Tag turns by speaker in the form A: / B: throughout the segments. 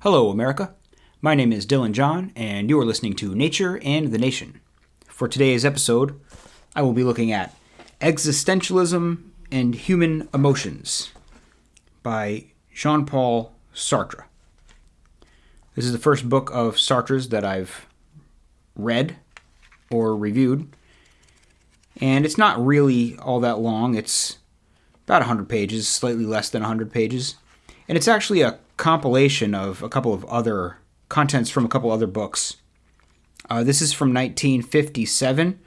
A: Hello, America. My name is Dylan John, and you are listening to Nature and the Nation. For today's episode, I will be looking at Existentialism and Human Emotions by Jean-Paul Sartre. This is the first book of Sartre's that I've read or reviewed, and it's not really all that long. It's about 100 pages, slightly less than 100 pages, and it's actually a compilation of a couple of other contents from a couple other books. This is from 1957.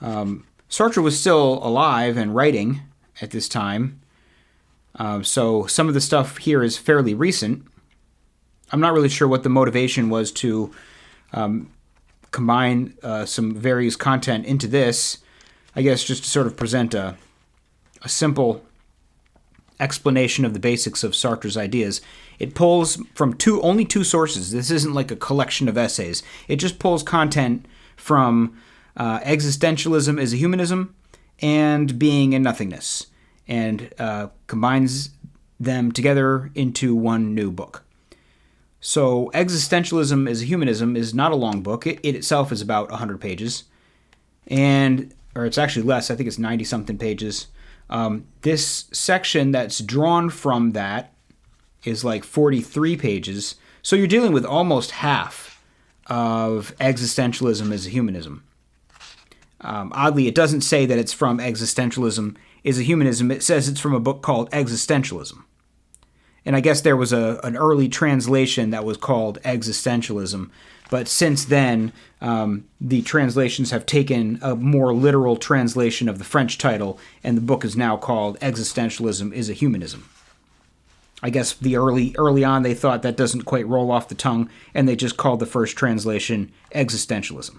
A: Sartre was still alive and writing at this time, so some of the stuff here is fairly recent. I'm not really sure what the motivation was to combine some various content into this. I guess just to sort of present a simple explanation of the basics of Sartre's ideas. It pulls from only two sources. This isn't like a collection of essays. It just pulls content from Existentialism is a Humanism and Being and Nothingness, and combines them together into one new book. So Existentialism is a Humanism is not a long book. It itself is about 100 pages, or it's actually less. I think it's 90-something pages. This section that's drawn from that is like 43 pages. So you're dealing with almost half of Existentialism as a Humanism. Oddly, it doesn't say that it's from Existentialism is a Humanism. It says it's from a book called Existentialism. And I guess there was an early translation that was called Existentialism. But since then, the translations have taken a more literal translation of the French title, and the book is now called Existentialism is a Humanism. I guess the early on they thought that doesn't quite roll off the tongue, and they just called the first translation Existentialism.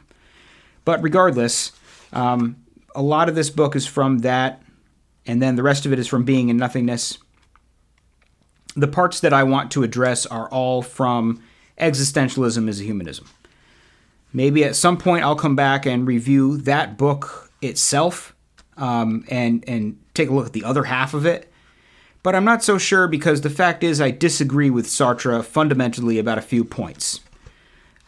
A: But regardless, a lot of this book is from that, and then the rest of it is from Being and Nothingness. The parts that I want to address are all from Existentialism is a Humanism. Maybe at some point I'll come back and review that book itself and take a look at the other half of it. But I'm not so sure because the fact is I disagree with Sartre fundamentally about a few points.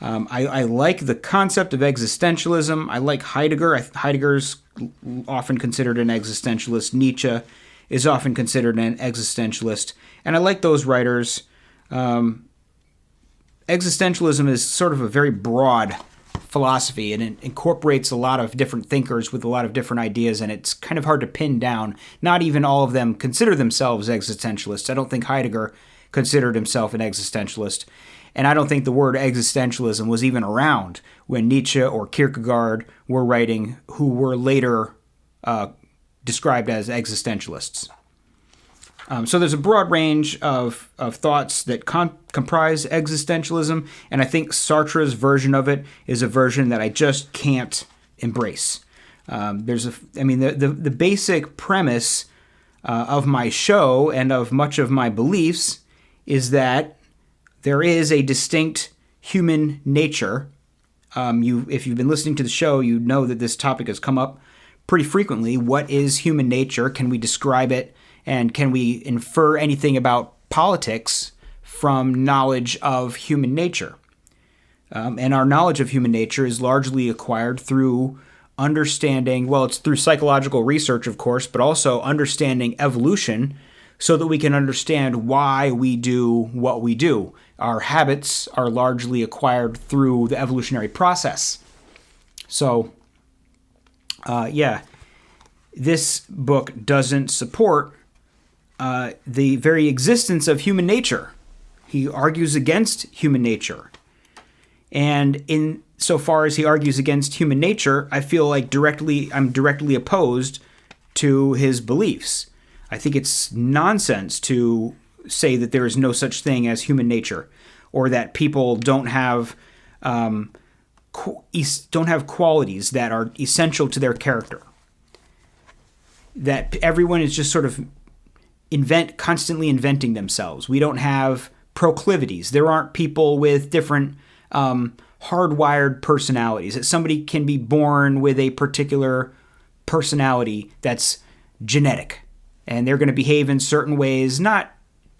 A: I like the concept of existentialism. I like Heidegger. Heidegger's often considered an existentialist. Nietzsche is often considered an existentialist. And I like those writers. Existentialism is sort of a very broad philosophy, and it incorporates a lot of different thinkers with a lot of different ideas, and it's kind of hard to pin down. Not even all of them consider themselves existentialists. I don't think Heidegger considered himself an existentialist, and I don't think the word existentialism was even around when Nietzsche or Kierkegaard were writing, who were later described as existentialists. So there's a broad range of thoughts that comprise existentialism, and I think Sartre's version of it is a version that I just can't embrace. The basic premise of my show and of much of my beliefs is that there is a distinct human nature. If you've been listening to the show, you know that this topic has come up pretty frequently. What is human nature? Can we describe it? And can we infer anything about politics from knowledge of human nature? And our knowledge of human nature is largely acquired through understanding, it's through psychological research, of course, but also understanding evolution so that we can understand why we do what we do. Our habits are largely acquired through the evolutionary process. So, this book doesn't support the very existence of human nature. He argues against human nature. And in so far as he argues against human nature, I feel like I'm directly opposed to his beliefs. I think it's nonsense to say that there is no such thing as human nature, or that people don't have qualities that are essential to their character. That everyone is just sort of constantly inventing themselves. We don't have proclivities. There aren't people with different hardwired personalities. That somebody can be born with a particular personality that's genetic, and they're going to behave in certain ways, not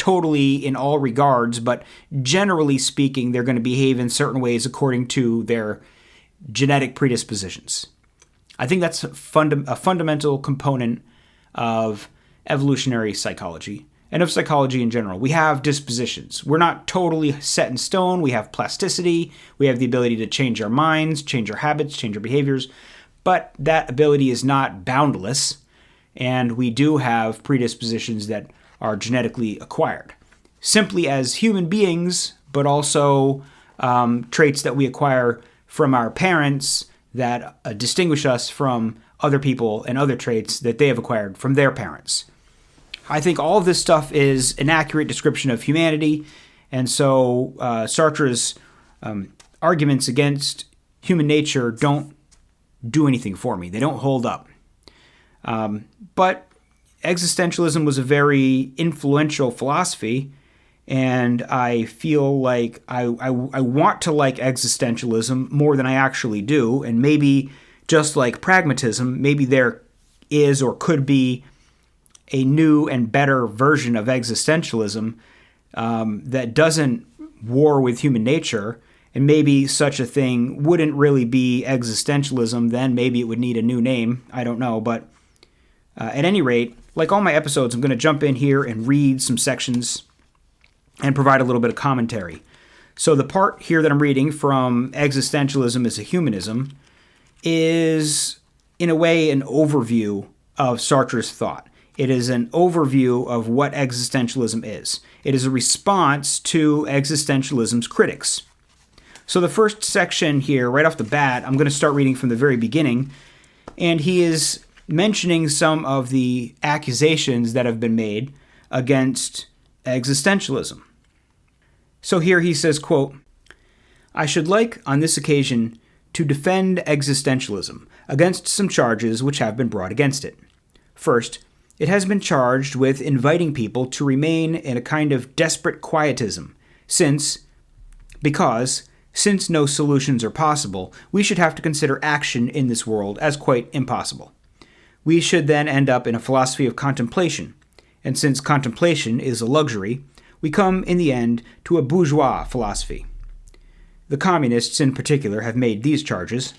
A: totally in all regards, but generally speaking, they're going to behave in certain ways according to their genetic predispositions. I think that's a fundamental component of evolutionary psychology and of psychology in general. We have dispositions. We're not totally set in stone. We have plasticity. We have the ability to change our minds, change our habits, change our behaviors, but that ability is not boundless, and we do have predispositions that are genetically acquired, simply as human beings, but also traits that we acquire from our parents that distinguish us from other people and other traits that they have acquired from their parents. I think all of this stuff is an accurate description of humanity, and so Sartre's arguments against human nature don't do anything for me. They don't hold up. But existentialism was a very influential philosophy, and I feel like I want to like existentialism more than I actually do, and maybe just like pragmatism, maybe there is or could be a new and better version of existentialism that doesn't war with human nature, and maybe such a thing wouldn't really be existentialism, then maybe it would need a new name, I don't know, but at any rate, like all my episodes, I'm going to jump in here and read some sections and provide a little bit of commentary. So the part here that I'm reading from Existentialism is a Humanism is, in a way, an overview of Sartre's thought. It is an overview of what existentialism is. It is a response to existentialism's critics. So the first section here, right off the bat, I'm going to start reading from the very beginning, and he is mentioning some of the accusations that have been made against existentialism. So here he says, quote, "I should like, on this occasion, to defend existentialism against some charges which have been brought against it. First, it has been charged with inviting people to remain in a kind of desperate quietism, since no solutions are possible, we should have to consider action in this world as quite impossible. We should then end up in a philosophy of contemplation, and since contemplation is a luxury, we come in the end to a bourgeois philosophy. The communists in particular have made these charges.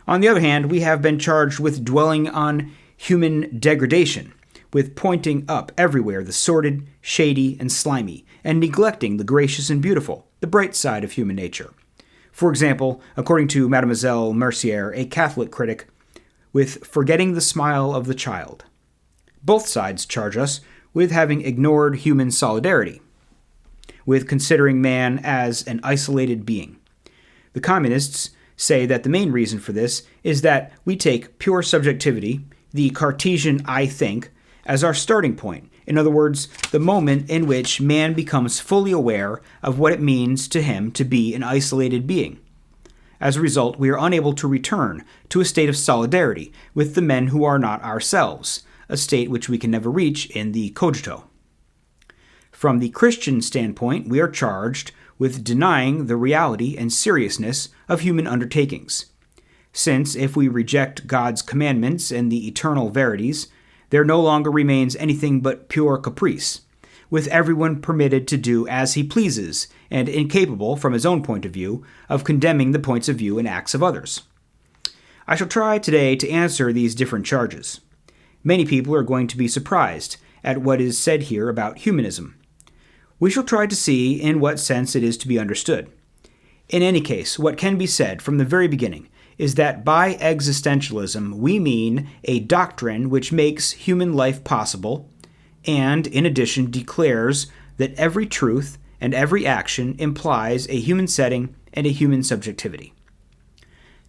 A: On the other hand, we have been charged with dwelling on human degradation, with pointing up everywhere the sordid, shady, and slimy, and neglecting the gracious and beautiful, the bright side of human nature. For example, according to Mademoiselle Mercier, a Catholic critic, with forgetting the smile of the child. Both sides charge us with having ignored human solidarity, with considering man as an isolated being. The communists say that the main reason for this is that we take pure subjectivity, the Cartesian I think, as our starting point. In other words, the moment in which man becomes fully aware of what it means to him to be an isolated being. As a result, we are unable to return to a state of solidarity with the men who are not ourselves, a state which we can never reach in the cogito. From the Christian standpoint, we are charged with denying the reality and seriousness of human undertakings. Since if we reject God's commandments and the eternal verities, there no longer remains anything but pure caprice, with everyone permitted to do as he pleases, and incapable, from his own point of view, of condemning the points of view and acts of others. I shall try today to answer these different charges. Many people are going to be surprised at what is said here about humanism. We shall try to see in what sense it is to be understood. In any case, what can be said from the very beginning is that by existentialism we mean a doctrine which makes human life possible, and in addition declares that every truth and every action implies a human setting and a human subjectivity.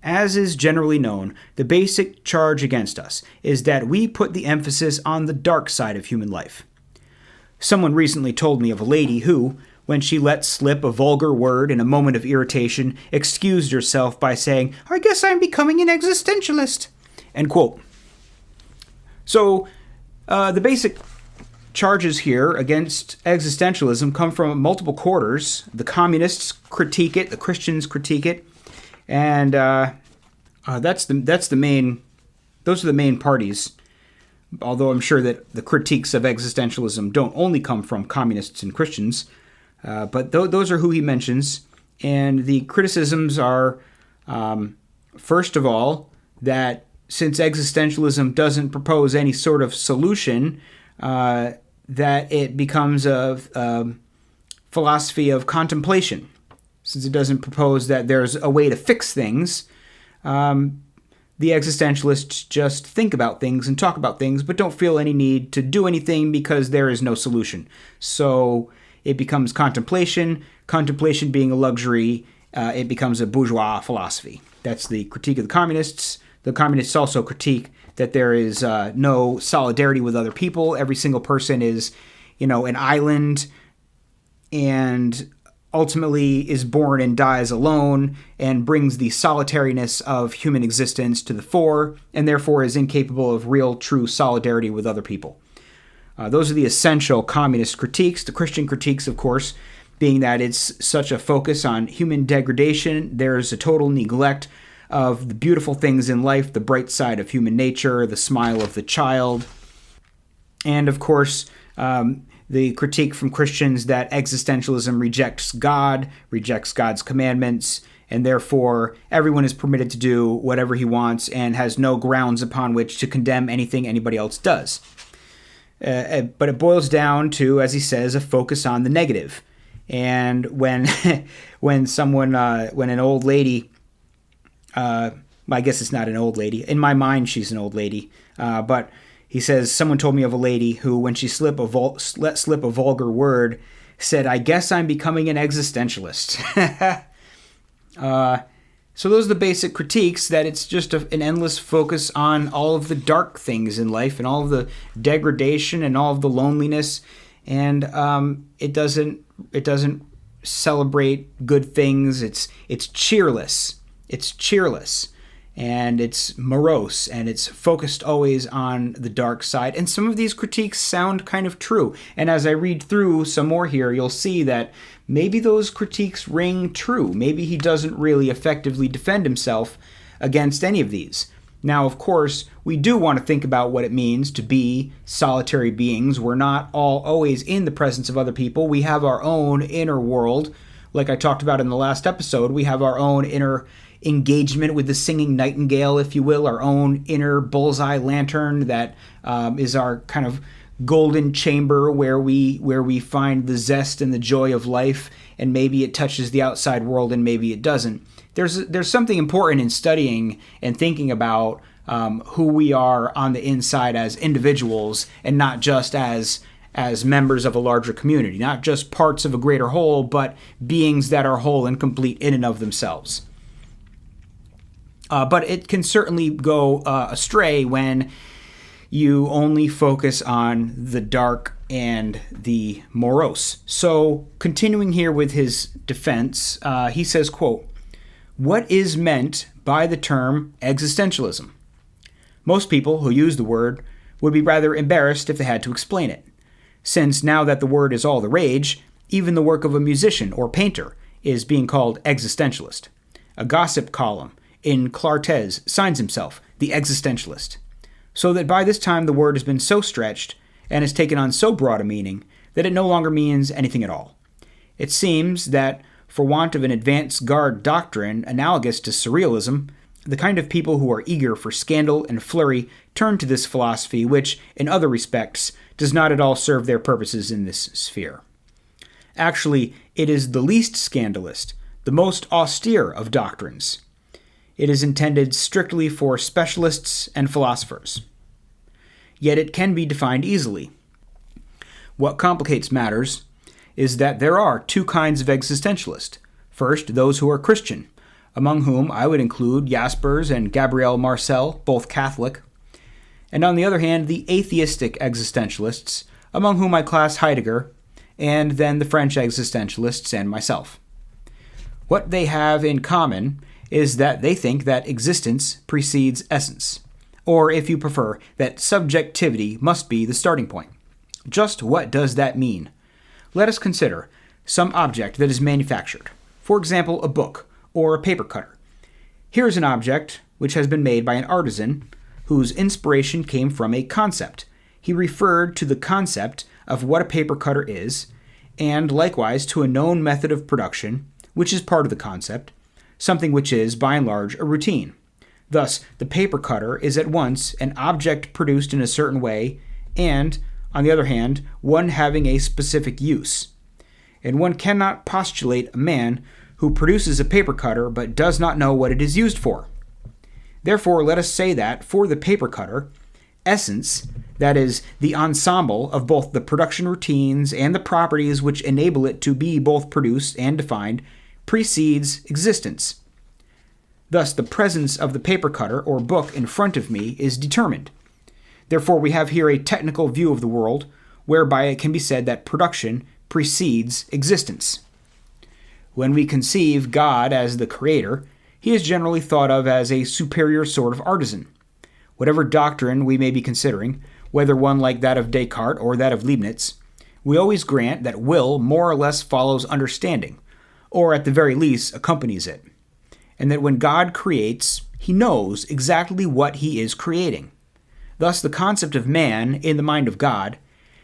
A: As is generally known, the basic charge against us is that we put the emphasis on the dark side of human life. Someone recently told me of a lady who, when she let slip a vulgar word in a moment of irritation, excused herself by saying, "I guess I'm becoming an existentialist." End quote. So, the basic charges here against existentialism come from multiple quarters. The communists critique it, the Christians critique it, and those are the main parties. although I'm sure that the critiques of existentialism don't only come from communists and Christians, but those are who he mentions. And the criticisms are, first of all, that since existentialism doesn't propose any sort of solution, that it becomes a philosophy of contemplation. Since it doesn't propose that there's a way to fix things, the existentialists just think about things and talk about things, but don't feel any need to do anything because there is no solution. So it becomes contemplation. Contemplation being a luxury, it becomes a bourgeois philosophy. That's the critique of the communists. The communists also critique that there is no solidarity with other people. Every single person is, an island, and ultimately is born and dies alone and brings the solitariness of human existence to the fore, and therefore is incapable of real, true solidarity with other people. Those are the essential communist critiques. The Christian critiques, of course, being that it's such a focus on human degradation. There's a total neglect of the beautiful things in life, the bright side of human nature, the smile of the child. And, of course, the critique from Christians that existentialism rejects God, rejects God's commandments, and therefore everyone is permitted to do whatever he wants and has no grounds upon which to condemn anything anybody else does. But it boils down to, as he says, a focus on the negative. And when when an old lady, I guess it's not an old lady. In my mind, she's an old lady. But he says, someone told me of a lady who, when she let slip a vulgar word, said, "I guess I'm becoming an existentialist." So those are the basic critiques, that it's just an endless focus on all of the dark things in life and all of the degradation and all of the loneliness. And it doesn't celebrate good things. It's cheerless. It's cheerless. And it's morose, and it's focused always on the dark side. And some of these critiques sound kind of true. And as I read through some more here, you'll see that maybe those critiques ring true. Maybe he doesn't really effectively defend himself against any of these. Now, of course, we do want to think about what it means to be solitary beings. We're not all always in the presence of other people. We have our own inner world. Like I talked about in the last episode, we have our own inner engagement with the singing nightingale, if you will, our own inner bullseye lantern that is our kind of golden chamber where we find the zest and the joy of life, and maybe it touches the outside world and maybe it doesn't. There's something important in studying and thinking about who we are on the inside as individuals, and not just as members of a larger community, not just parts of a greater whole, but beings that are whole and complete in and of themselves. But it can certainly go astray when you only focus on the dark and the morose. So, continuing here with his defense, he says, quote, "What is meant by the term existentialism? Most people who use the word would be rather embarrassed if they had to explain it, since now that the word is all the rage, even the work of a musician or painter is being called existentialist. A gossip column in Clartes signs himself the existentialist, so that by this time the word has been so stretched and has taken on so broad a meaning that it no longer means anything at all. It seems that, for want of an advance-guard doctrine analogous to surrealism, the kind of people who are eager for scandal and flurry turn to this philosophy, which, in other respects, does not at all serve their purposes in this sphere. Actually, it is the least scandalous, the most austere of doctrines. It is intended strictly for specialists and philosophers. Yet it can be defined easily. What complicates matters is that there are two kinds of existentialists. First, those who are Christian, among whom I would include Jaspers and Gabriel Marcel, both Catholic, and on the other hand, the atheistic existentialists, among whom I class Heidegger, and then the French existentialists and myself. What they have in common is that they think that existence precedes essence, or, if you prefer, that subjectivity must be the starting point. Just what does that mean? Let us consider some object that is manufactured, for example, a book or a paper cutter. Here is an object which has been made by an artisan, whose inspiration came from a concept. He referred to the concept of what a paper cutter is, and likewise to a known method of production, which is part of the concept, something which is, by and large, a routine. Thus, the paper cutter is at once an object produced in a certain way, and, on the other hand, one having a specific use. And one cannot postulate a man who produces a paper cutter but does not know what it is used for. Therefore, let us say that, for the paper cutter, essence, that is, the ensemble of both the production routines and the properties which enable it to be both produced and defined, precedes existence. Thus, the presence of the paper cutter or book in front of me is determined. Therefore, we have here a technical view of the world, whereby it can be said that production precedes existence. When we conceive God as the creator, he is generally thought of as a superior sort of artisan. Whatever doctrine we may be considering, whether one like that of Descartes or that of Leibniz, we always grant that will more or less follows understanding, or at the very least accompanies it, and that when God creates, he knows exactly what he is creating. Thus, the concept of man in the mind of God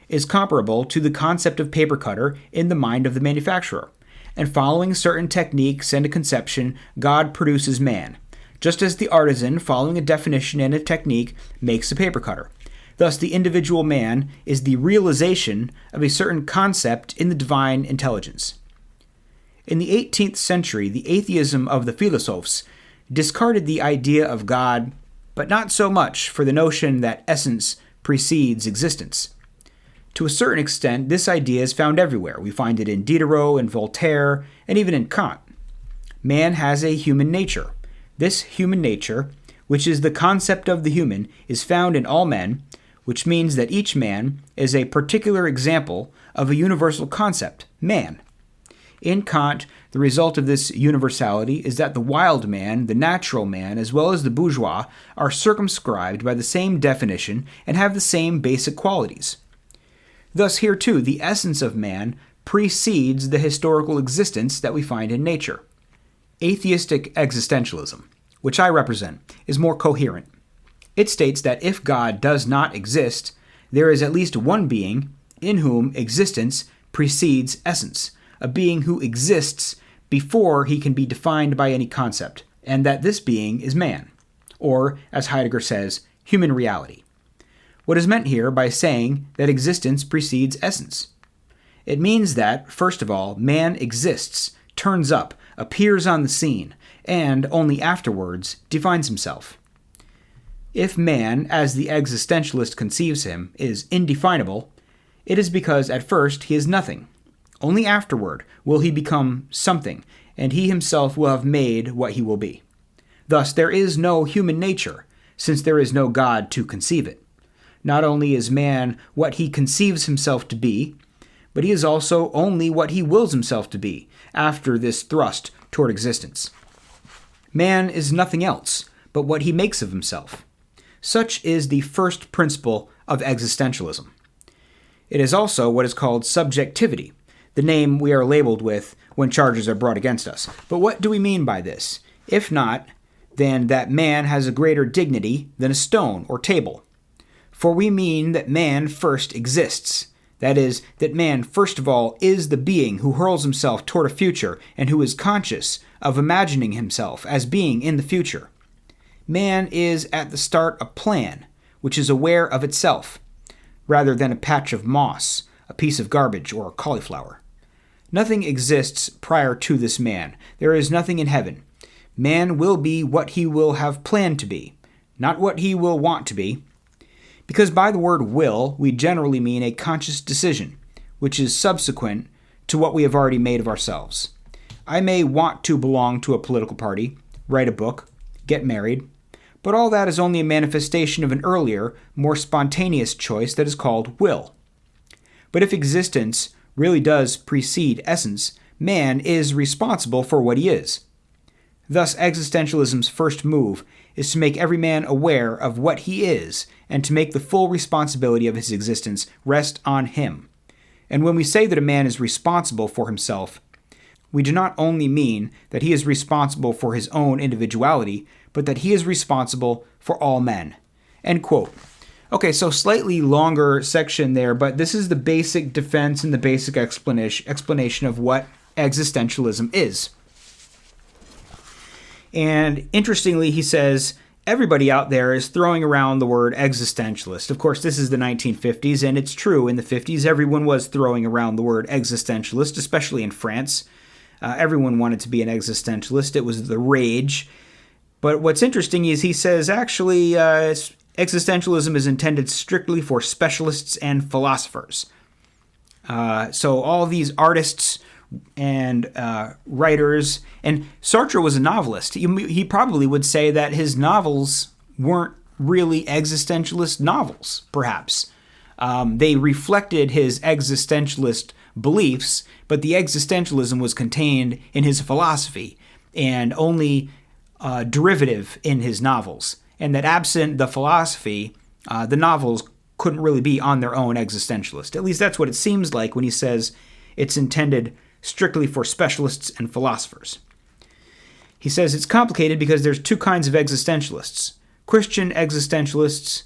A: is comparable to the concept of paper cutter in the mind of the manufacturer, and following certain techniques and a conception, God produces man, just as the artisan, following a definition and a technique, makes a paper cutter. Thus, the individual man is the realization of a certain concept in the divine intelligence. In the 18th century, the atheism of the philosophers discarded the idea of God, but not so much for the notion that essence precedes existence. To a certain extent, this idea is found everywhere. We find it in Diderot and Voltaire, and even in Kant. Man has a human nature. This human nature, which is the concept of the human, is found in all men, which means that each man is a particular example of a universal concept, man. In Kant, the result of this universality is that the wild man, the natural man, as well as the bourgeois, are circumscribed by the same definition and have the same basic qualities. Thus, here too, the essence of man precedes the historical existence that we find in nature. Atheistic existentialism, which I represent, is more coherent. It states that if God does not exist, there is at least one being in whom existence precedes essence, a being who exists before he can be defined by any concept, and that this being is man, or, as Heidegger says, human reality. What is meant here by saying that existence precedes essence? It means that, first of all, man exists, turns up, appears on the scene, and only afterwards defines himself. If man, as the existentialist conceives him, is indefinable, it is because at first he is nothing. Only afterward will he become something, and he himself will have made what he will be. Thus, there is no human nature, since there is no God to conceive it. Not only is man what he conceives himself to be, but he is also only what he wills himself to be, after this thrust toward existence. Man is nothing else but what he makes of himself. Such is the first principle of existentialism. It is also what is called subjectivity, the name we are labeled with when charges are brought against us. But what do we mean by this? If not, then that man has a greater dignity than a stone or table. For we mean that man first exists. That is, that man first of all is the being who hurls himself toward a future and who is conscious of imagining himself as being in the future. Man is at the start a plan, which is aware of itself, rather than a patch of moss, a piece of garbage, or a cauliflower. Nothing exists prior to this man. There is nothing in heaven. Man will be what he will have planned to be, not what he will want to be. Because by the word will, we generally mean a conscious decision, which is subsequent to what we have already made of ourselves. I may want to belong to a political party, write a book, get married, but all that is only a manifestation of an earlier, more spontaneous choice that is called will. But if existence really does precede essence, man is responsible for what he is. Thus, existentialism's first move is to make every man aware of what he is and to make the full responsibility of his existence rest on him. And when we say that a man is responsible for himself, we do not only mean that he is responsible for his own individuality, but that he is responsible for all men. End quote. Okay, so slightly longer section there, but this is the basic defense and the basic explanation of what existentialism is. And interestingly, he says, everybody out there is throwing around the word existentialist. Of course, this is the 1950s, and it's true. In the 50s, everyone was throwing around the word existentialist, especially in France. Everyone wanted to be an existentialist. It was the rage. But what's interesting is he says, actually, existentialism is intended strictly for specialists and philosophers. So all these artists and writers, and Sartre was a novelist. He probably would say that his novels weren't really existentialist novels, perhaps. They reflected his existentialist beliefs, but the existentialism was contained in his philosophy and only derivative in his novels. And that absent the philosophy, the novels couldn't really be on their own existentialist. At least that's what it seems like when he says it's intended strictly for specialists and philosophers. He says it's complicated because there's two kinds of existentialists: Christian existentialists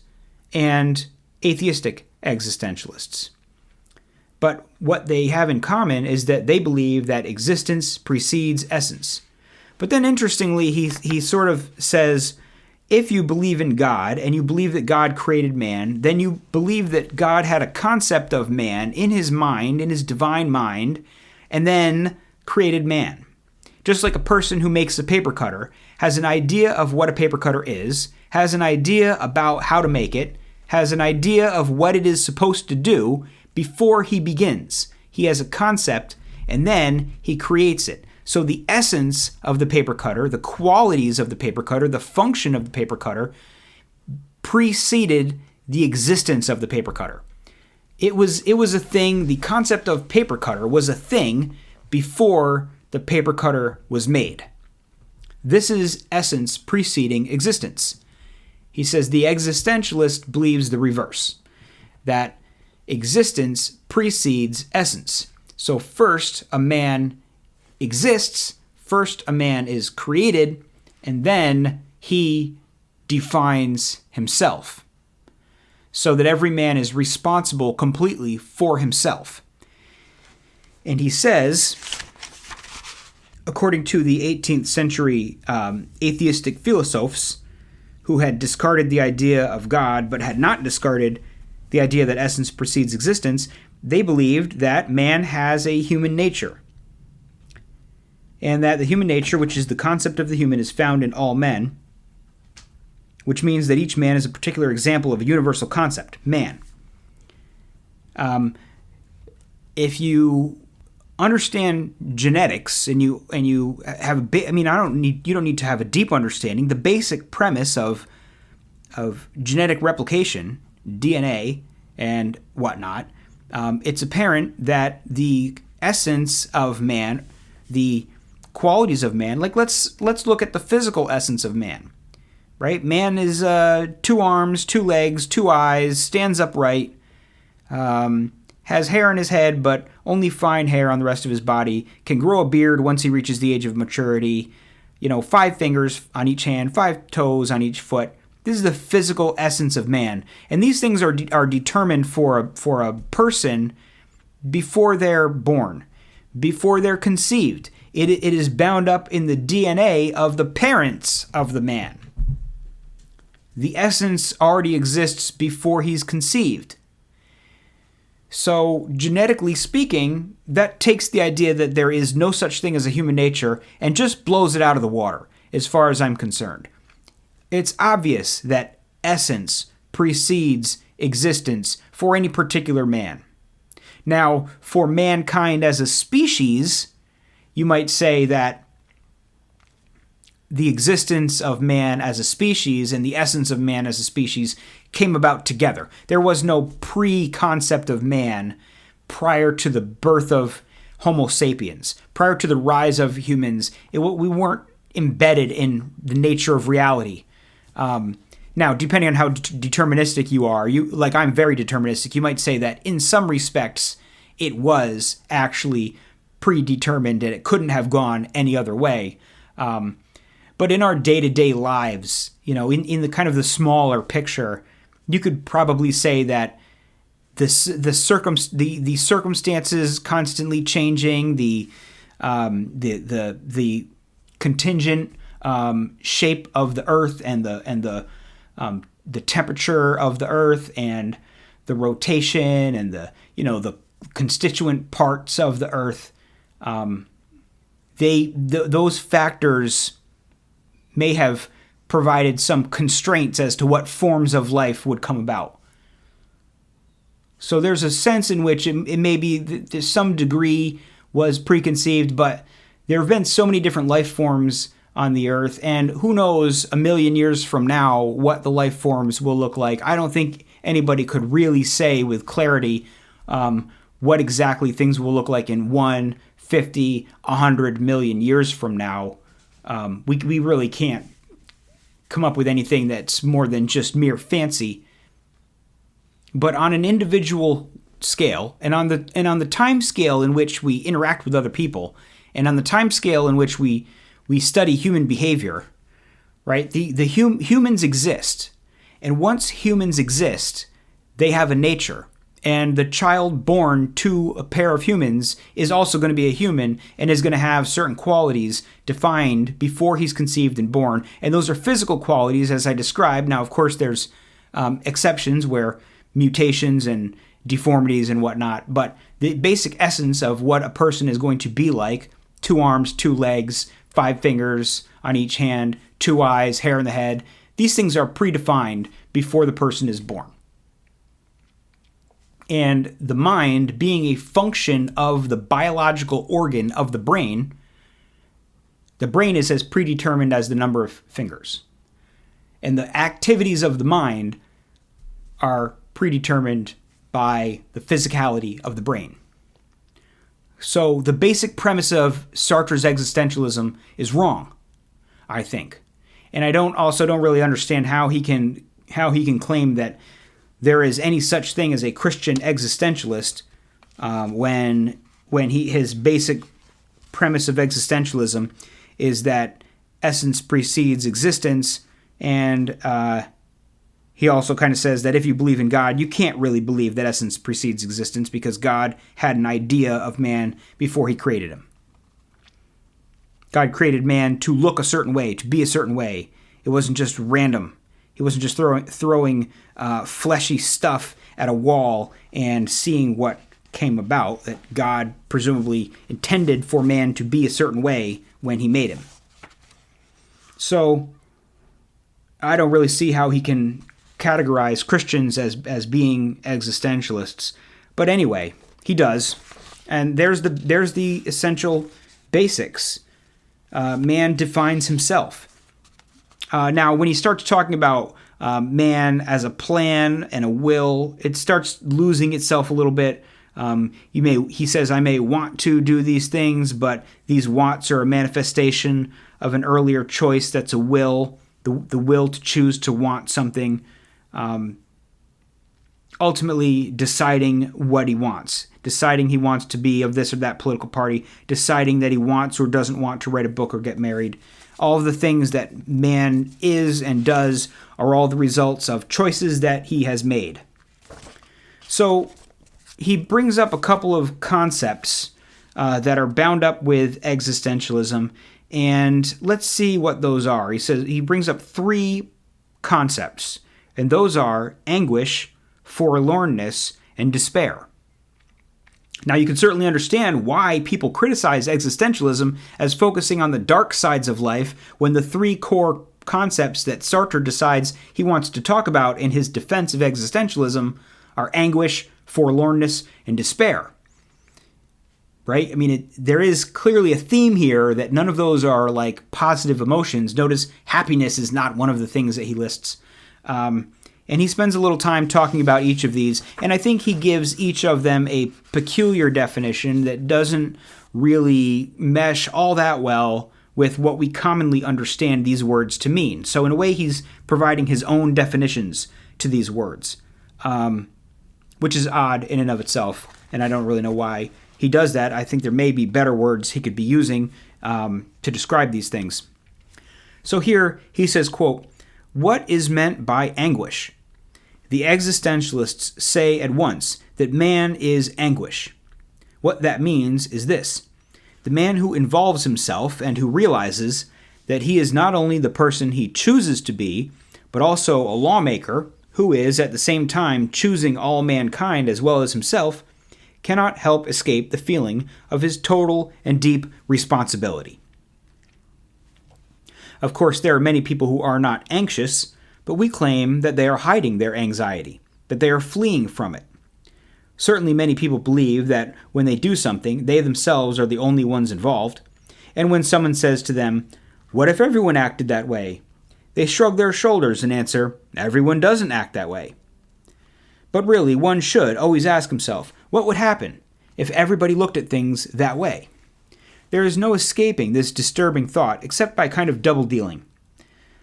A: and atheistic existentialists. But what they have in common is that they believe that existence precedes essence. But then interestingly, he sort of says, if you believe in God and you believe that God created man, then you believe that God had a concept of man in his mind, in his divine mind, and then created man. Just like a person who makes a paper cutter has an idea of what a paper cutter is, has an idea about how to make it, has an idea of what it is supposed to do before he begins. He has a concept, and then he creates it. So the essence of the paper cutter, the qualities of the paper cutter, the function of the paper cutter preceded the existence of the paper cutter. It was a thing. The concept of paper cutter was a thing before the paper cutter was made. This is essence preceding existence. He says the existentialist believes the reverse, that existence precedes essence. So first a man exists, first a man is created, and then he defines himself, so that every man is responsible completely for himself. And he says, according to the 18th century atheistic philosophers who had discarded the idea of God but had not discarded the idea that essence precedes existence, they believed that man has a human nature, and that the human nature, which is the concept of the human, is found in all men, which means that each man is a particular example of a universal concept, man. If you understand genetics and you have you don't need to have a deep understanding. The basic premise of genetic replication, DNA and whatnot, it's apparent that the essence of man, the qualities of man, like let's look at the physical essence of man. Right? Man is 2 arms, 2 legs, 2 eyes, stands upright, has hair on his head, but only fine hair on the rest of his body, can grow a beard once he reaches the age of maturity, 5 fingers on each hand, 5 toes on each foot. This is the physical essence of man. And these things are determined for a person before they're born, before they're conceived. It is bound up in the DNA of the parents of the man. The essence already exists before he's conceived. So, genetically speaking, that takes the idea that there is no such thing as a human nature and just blows it out of the water, as far as I'm concerned. It's obvious that essence precedes existence for any particular man. Now, for mankind as a species, you might say that the existence of man as a species and the essence of man as a species came about together. There was no pre-concept of man prior to the birth of Homo sapiens, prior to the rise of humans. We weren't embedded in the nature of reality. Now, depending on how deterministic you are, like I'm very deterministic, you might say that in some respects it was actually predetermined and it couldn't have gone any other way. But But in our day-to-day lives, in the kind of the smaller picture, you could probably say that the circumstances constantly changing, the contingent shape of the Earth and the temperature of the Earth and the rotation and the constituent parts of the Earth, those factors may have provided some constraints as to what forms of life would come about. So there's a sense in which it may be to some degree was preconceived, but there have been so many different life forms on the Earth, and who knows a million years from now what the life forms will look like. I don't think anybody could really say with clarity what exactly things will look like in 1, 50, 100 million years from now. We really can't come up with anything that's more than just mere fancy. But on an individual scale, and on the time scale in which we interact with other people, and on the time scale in which we study human behavior, right? Humans exist, and once humans exist, they have a nature. And the child born to a pair of humans is also going to be a human and is going to have certain qualities defined before he's conceived and born. And those are physical qualities, as I described. Now, of course, there's exceptions where mutations and deformities and whatnot. But the basic essence of what a person is going to be like, 2 arms, 2 legs, 5 fingers on each hand, 2 eyes, hair in the head, these things are predefined before the person is born. And the mind, being a function of the biological organ of the brain is as predetermined as the number of fingers. And the activities of the mind are predetermined by the physicality of the brain. So the basic premise of Sartre's existentialism is wrong, I think. And I don't really understand how he can claim that there is any such thing as a Christian existentialist when his basic premise of existentialism is that essence precedes existence, and he also kind of says that if you believe in God, you can't really believe that essence precedes existence because God had an idea of man before he created him. God created man to look a certain way, to be a certain way. It wasn't just random. He wasn't just throwing fleshy stuff at a wall and seeing what came about, that God presumably intended for man to be a certain way when he made him. So I don't really see how he can categorize Christians as being existentialists. But anyway, he does. And there's the essential basics. Man defines himself. Now, when he starts talking about man as a plan and a will, it starts losing itself a little bit. He says, I may want to do these things, but these wants are a manifestation of an earlier choice that's a will, the will to choose to want something, ultimately deciding what he wants, deciding he wants to be of this or that political party, deciding that he wants or doesn't want to write a book or get married. All of the things that man is and does are all the results of choices that he has made. So he brings up a couple of concepts that are bound up with existentialism, and let's see what those are. He brings up 3 concepts, and those are anguish, forlornness, and despair. Now, you can certainly understand why people criticize existentialism as focusing on the dark sides of life when the 3 core concepts that Sartre decides he wants to talk about in his defense of existentialism are anguish, forlornness, and despair. Right? I mean, there is clearly a theme here that none of those are like positive emotions. Notice happiness is not one of the things that he lists. And he spends a little time talking about each of these, and I think he gives each of them a peculiar definition that doesn't really mesh all that well with what we commonly understand these words to mean. So in a way, he's providing his own definitions to these words, which is odd in and of itself, and I don't really know why he does that. I think there may be better words he could be using to describe these things. So here he says, quote, "What is meant by anguish? The existentialists say at once that man is anguish. What that means is this: the man who involves himself and who realizes that he is not only the person he chooses to be, but also a lawmaker who is at the same time choosing all mankind as well as himself, cannot help escape the feeling of his total and deep responsibility." Of course, there are many people who are not anxious, but we claim that they are hiding their anxiety, that they are fleeing from it. Certainly many people believe that when they do something, they themselves are the only ones involved, and when someone says to them, "What if everyone acted that way?" they shrug their shoulders and answer, "Everyone doesn't act that way." But really, one should always ask himself, what would happen if everybody looked at things that way? There is no escaping this disturbing thought except by kind of double-dealing.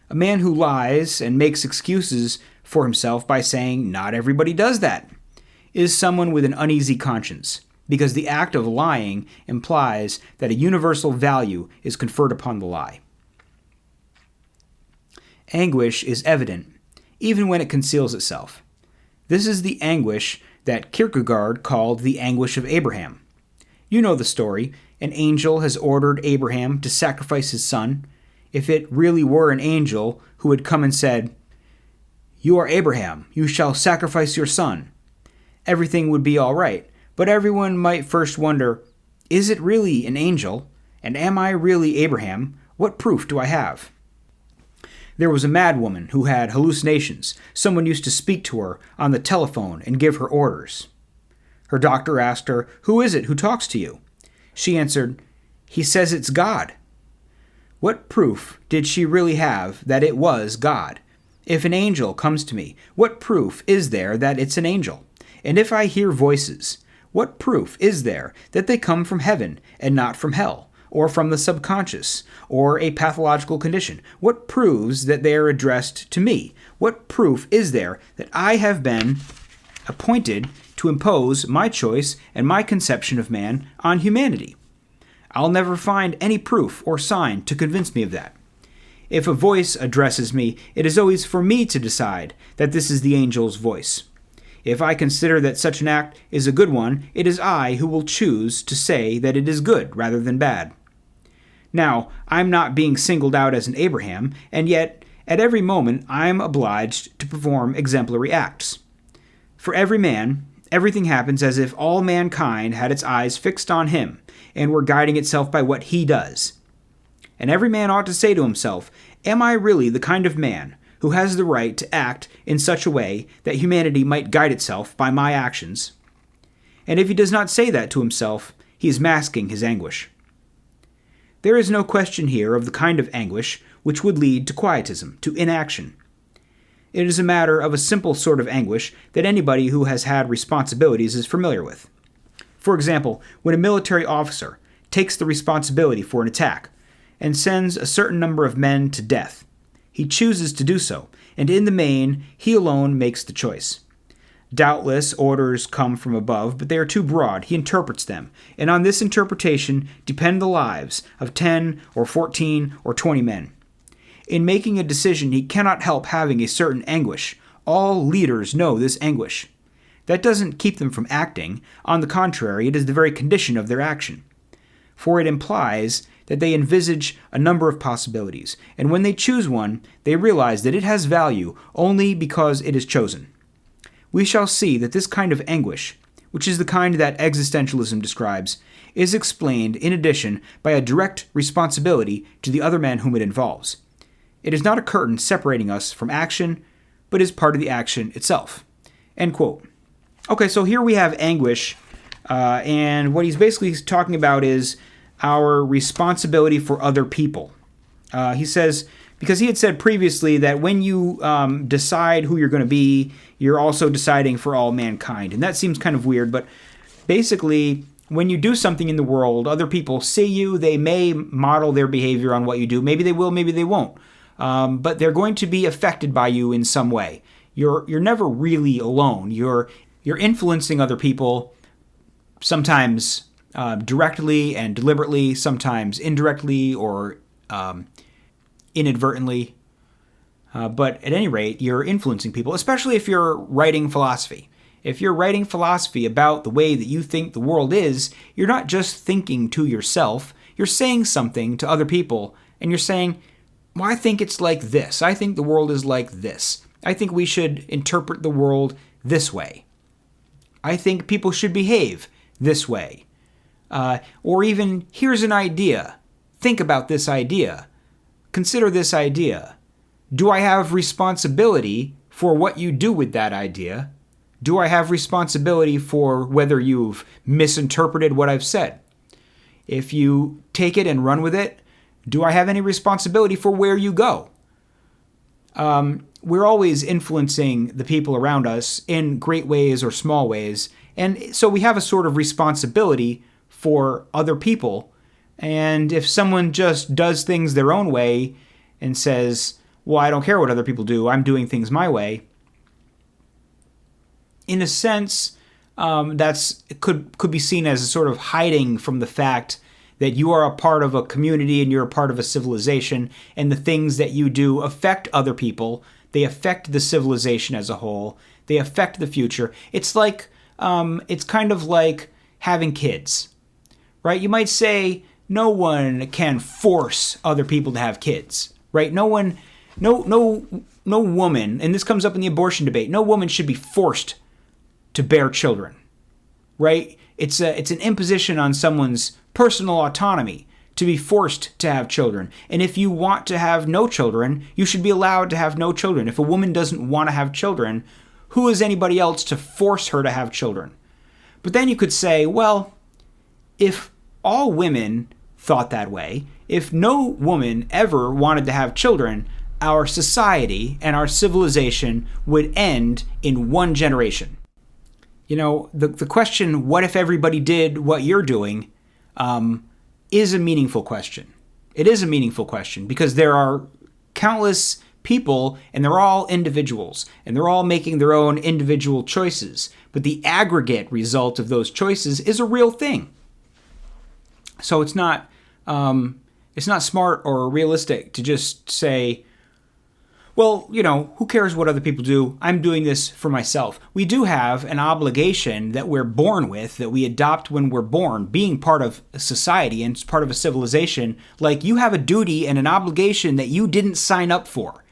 A: A man who lies and makes excuses for himself by saying, "Not everybody does that," is someone with an uneasy conscience, because the act of lying implies that a universal value is conferred upon the lie. Anguish is evident, even when it conceals itself. This is the anguish that Kierkegaard called the anguish of Abraham. You know the story. An angel has ordered Abraham to sacrifice his son. If it really were an angel who had come and said, "You are Abraham, you shall sacrifice your son," everything would be all right. But everyone might first wonder, is it really an angel? And am I really Abraham? What proof do I have? There was a madwoman who had hallucinations. Someone used to speak to her on the telephone and give her orders. Her doctor asked her, "Who is it who talks to you?" She answered, "He says it's God." What proof did she really have that it was God? If an angel comes to me, what proof is there that it's an angel? And if I hear voices, what proof is there that they come from heaven and not from hell, or from the subconscious, or a pathological condition? What proves that they are addressed to me? What proof is there that I have been appointed to impose my choice and my conception of man on humanity? I'll never find any proof or sign to convince me of that. If a voice addresses me, it is always for me to decide that this is the angel's voice. If I consider that such an act is a good one, it is I who will choose to say that it is good rather than bad. Now, I'm not being singled out as an Abraham, and yet, at every moment, I'm obliged to perform exemplary acts. For every man, everything happens as if all mankind had its eyes fixed on him, and were guiding itself by what he does. And every man ought to say to himself, am I really the kind of man who has the right to act in such a way that humanity might guide itself by my actions? And if he does not say that to himself, he is masking his anguish. There is no question here of the kind of anguish which would lead to quietism, to inaction. It is a matter of a simple sort of anguish that anybody who has had responsibilities is familiar with. For example, when a military officer takes the responsibility for an attack and sends a certain number of men to death, he chooses to do so, and in the main, he alone makes the choice. Doubtless, orders come from above, but they are too broad. He interprets them, and on this interpretation depend the lives of 10 or 14 or 20 men. In making a decision, he cannot help having a certain anguish. All leaders know this anguish. That doesn't keep them from acting. On the contrary, it is the very condition of their action. For it implies that they envisage a number of possibilities, and when they choose one, they realize that it has value only because it is chosen. We shall see that this kind of anguish, which is the kind that existentialism describes, is explained in addition by a direct responsibility to the other men whom it involves. It is not a curtain separating us from action, but is part of the action itself. End quote. Okay, so here we have anguish, and what he's basically talking about is our responsibility for other people. He says, because he had said previously that when you decide who you're going to be, you're also deciding for all mankind. And that seems kind of weird, but basically, when you do something in the world, other people see you, they may model their behavior on what you do. Maybe they will, maybe they won't. But they're going to be affected by you in some way. You're never really alone. You're influencing other people, sometimes directly and deliberately, sometimes indirectly or inadvertently. But at any rate, you're influencing people, especially if you're writing philosophy. If you're writing philosophy about the way that you think the world is, you're not just thinking to yourself, you're saying something to other people, and you're saying, well, I think it's like this. I think the world is like this. I think we should interpret the world this way. I think people should behave this way. Or even, here's an idea. Think about this idea. Consider this idea. Do I have responsibility for what you do with that idea? Do I have responsibility for whether you've misinterpreted what I've said? If you take it and run with it, do I have any responsibility for where you go? We're always influencing the people around us in great ways or small ways, and so we have a sort of responsibility for other people. And if someone just does things their own way and says, well, I don't care what other people do, I'm doing things my way, in a sense, it could be seen as a sort of hiding from the fact that you are a part of a community and you're a part of a civilization, and the things that you do affect other people. They affect the civilization as a whole. They affect the future. It's like, it's kind of like having kids, right? You might say no one can force other people to have kids, right? No woman, and this comes up in the abortion debate, no woman should be forced to bear children, right? It's an imposition on someone's personal autonomy to be forced to have children. And if you want to have no children, you should be allowed to have no children. If a woman doesn't want to have children, who is anybody else to force her to have children? But then you could say, well, if all women thought that way, if no woman ever wanted to have children, our society and our civilization would end in one generation. You know, the question, what if everybody did what you're doing, is a meaningful question. It is a meaningful question because there are countless people and they're all individuals and they're all making their own individual choices. But the aggregate result of those choices is a real thing. So it's not smart or realistic to just say, well, you know, who cares what other people do? I'm doing this for myself. We do have an obligation that we're born with, that we adopt when we're born, being part of a society and part of a civilization. Like, you have a duty and an obligation that you didn't sign up for,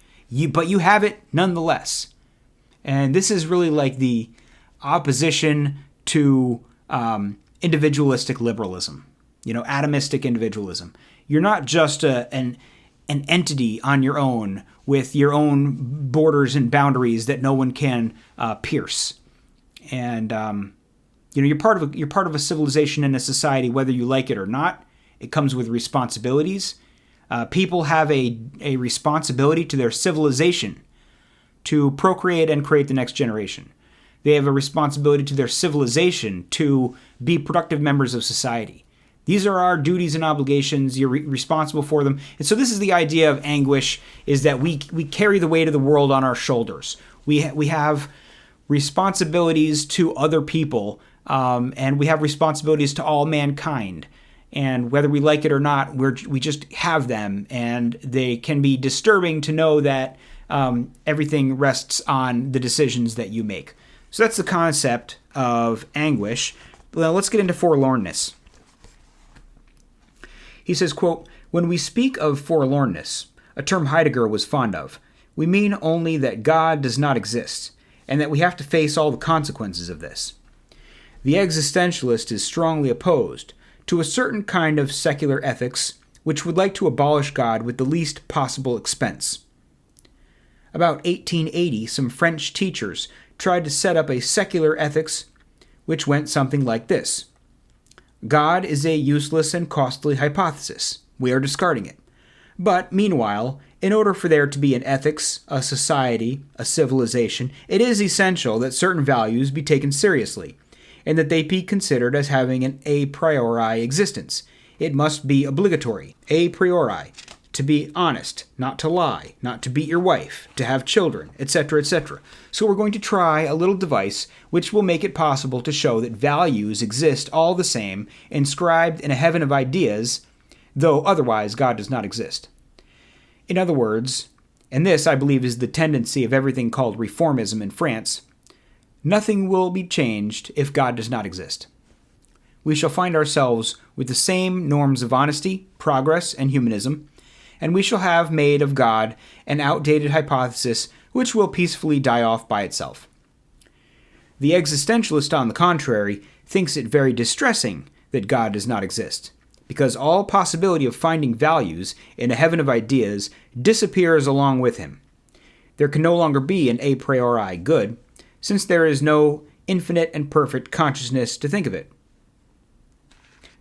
A: but you have it nonetheless. And this is really like the opposition to individualistic liberalism, you know, atomistic individualism. You're not just an entity on your own with your own borders and boundaries that no one can pierce. And you know, you're part of a civilization and a society, whether you like it or not. It comes with responsibilities. People have a responsibility to their civilization to procreate and create the next generation. They have a responsibility to their civilization to be productive members of society. These are our duties and obligations. You're responsible for them. And so this is the idea of anguish, is that we carry the weight of the world on our shoulders. We have responsibilities to other people, and we have responsibilities to all mankind. And whether we like it or not, we just have them. And they can be disturbing to know that everything rests on the decisions that you make. So that's the concept of anguish. Well, let's get into forlornness. He says, quote, "When we speak of forlornness, a term Heidegger was fond of, we mean only that God does not exist, and that we have to face all the consequences of this. The existentialist is strongly opposed to a certain kind of secular ethics which would like to abolish God with the least possible expense. About 1880, some French teachers tried to set up a secular ethics which went something like this. God is a useless and costly hypothesis. We are discarding it. But, meanwhile, in order for there to be an ethics, a society, a civilization, it is essential that certain values be taken seriously, and that they be considered as having an a priori existence. It must be obligatory, a priori, to be honest, not to lie, not to beat your wife, to have children, etc., etc. So we're going to try a little device which will make it possible to show that values exist all the same, inscribed in a heaven of ideas, though otherwise God does not exist. In other words, and this, I believe, is the tendency of everything called reformism in France, nothing will be changed if God does not exist. We shall find ourselves with the same norms of honesty, progress, and humanism, and we shall have made of God an outdated hypothesis which will peacefully die off by itself. The existentialist, on the contrary, thinks it very distressing that God does not exist, because all possibility of finding values in a heaven of ideas disappears along with him. There can no longer be an a priori good, since there is no infinite and perfect consciousness to think of it.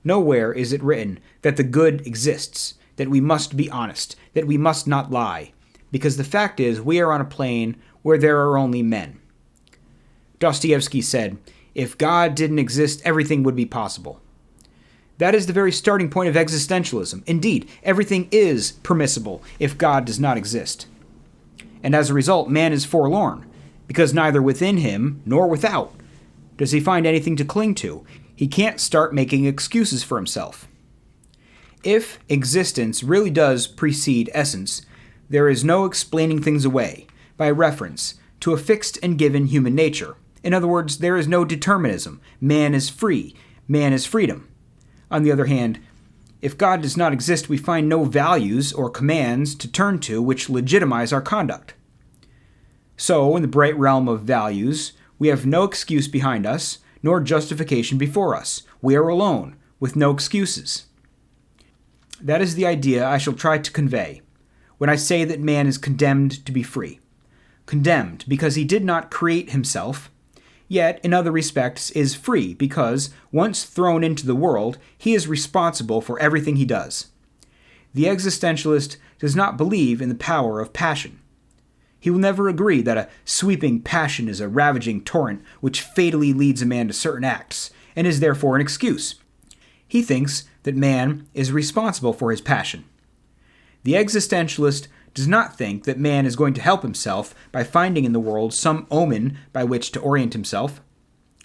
A: Nowhere is it written that the good exists, that we must be honest, that we must not lie, because the fact is we are on a plane where there are only men. Dostoevsky said, "If God didn't exist, everything would be possible." That is the very starting point of existentialism. Indeed, everything is permissible if God does not exist. And as a result, man is forlorn, because neither within him nor without does he find anything to cling to. He can't start making excuses for himself. If existence really does precede essence, there is no explaining things away by reference to a fixed and given human nature. In other words, there is no determinism. Man is free. Man is freedom. On the other hand, if God does not exist, we find no values or commands to turn to which legitimize our conduct. So, in the bright realm of values, we have no excuse behind us, nor justification before us. We are alone, with no excuses. That is the idea I shall try to convey when I say that man is condemned to be free. Condemned because he did not create himself, yet in other respects is free because, once thrown into the world, he is responsible for everything he does. The existentialist does not believe in the power of passion. He will never agree that a sweeping passion is a ravaging torrent which fatally leads a man to certain acts, and is therefore an excuse. He thinks that man is responsible for his passion. The existentialist does not think that man is going to help himself by finding in the world some omen by which to orient himself,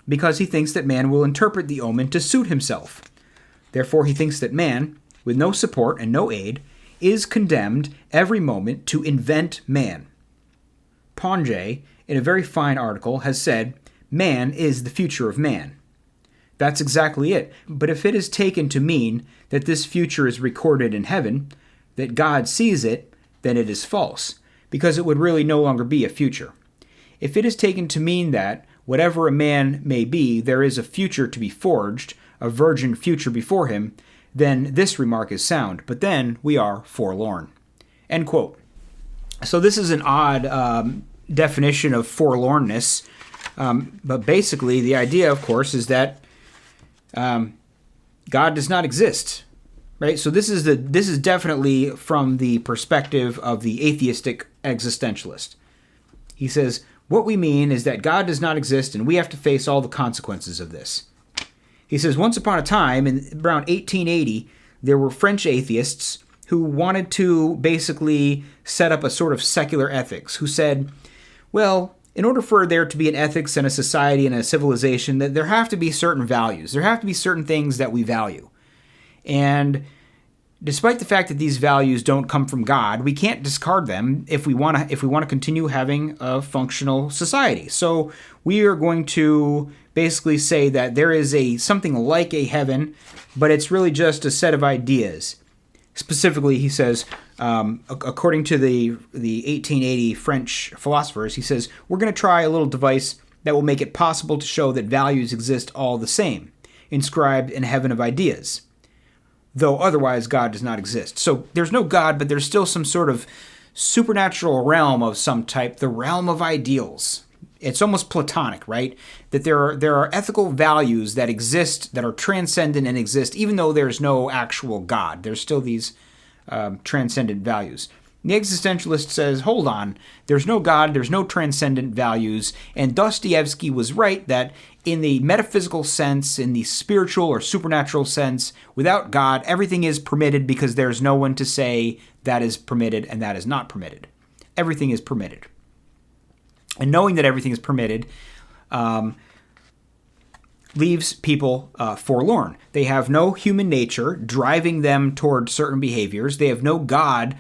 A: because he thinks that man will interpret the omen to suit himself. Therefore he thinks that man, with no support and no aid, is condemned every moment to invent man. Ponge, in a very fine article, has said, "Man is the future of man." That's exactly it. But if it is taken to mean that this future is recorded in heaven, that God sees it, then it is false, because it would really no longer be a future. If it is taken to mean that, whatever a man may be, there is a future to be forged, a virgin future before him, then this remark is sound, but then we are forlorn. End quote. So this is an odd definition of forlornness, but basically the idea, of course, is that God does not exist, right? So this is definitely from the perspective of the atheistic existentialist. He says, what we mean is that God does not exist and we have to face all the consequences of this. He says, once upon a time, in around 1880, there were French atheists who wanted to basically set up a sort of secular ethics, who said, well, in order for there to be an ethics and a society and a civilization, that there have to be certain values. There have to be certain things that we value. And despite the fact that these values don't come from God, we can't discard them if we want to continue having a functional society. So we are going to basically say that there is something like a heaven, but it's really just a set of ideas. Specifically, he says, according to the 1880 French philosophers, he says, we're going to try a little device that will make it possible to show that values exist all the same, inscribed in a heaven of ideas, though otherwise God does not exist. So there's no God, but there's still some sort of supernatural realm of some type, the realm of ideals. It's almost Platonic, right? That there are ethical values that exist, that are transcendent and exist, even though there's no actual God. There's still these transcendent values. The existentialist says, hold on, there's no God, there's no transcendent values, and Dostoevsky was right that in the metaphysical sense, in the spiritual or supernatural sense, without God, everything is permitted because there's no one to say that is permitted and that is not permitted. Everything is permitted. And knowing that everything is permitted leaves people forlorn. They have no human nature driving them toward certain behaviors. They have no God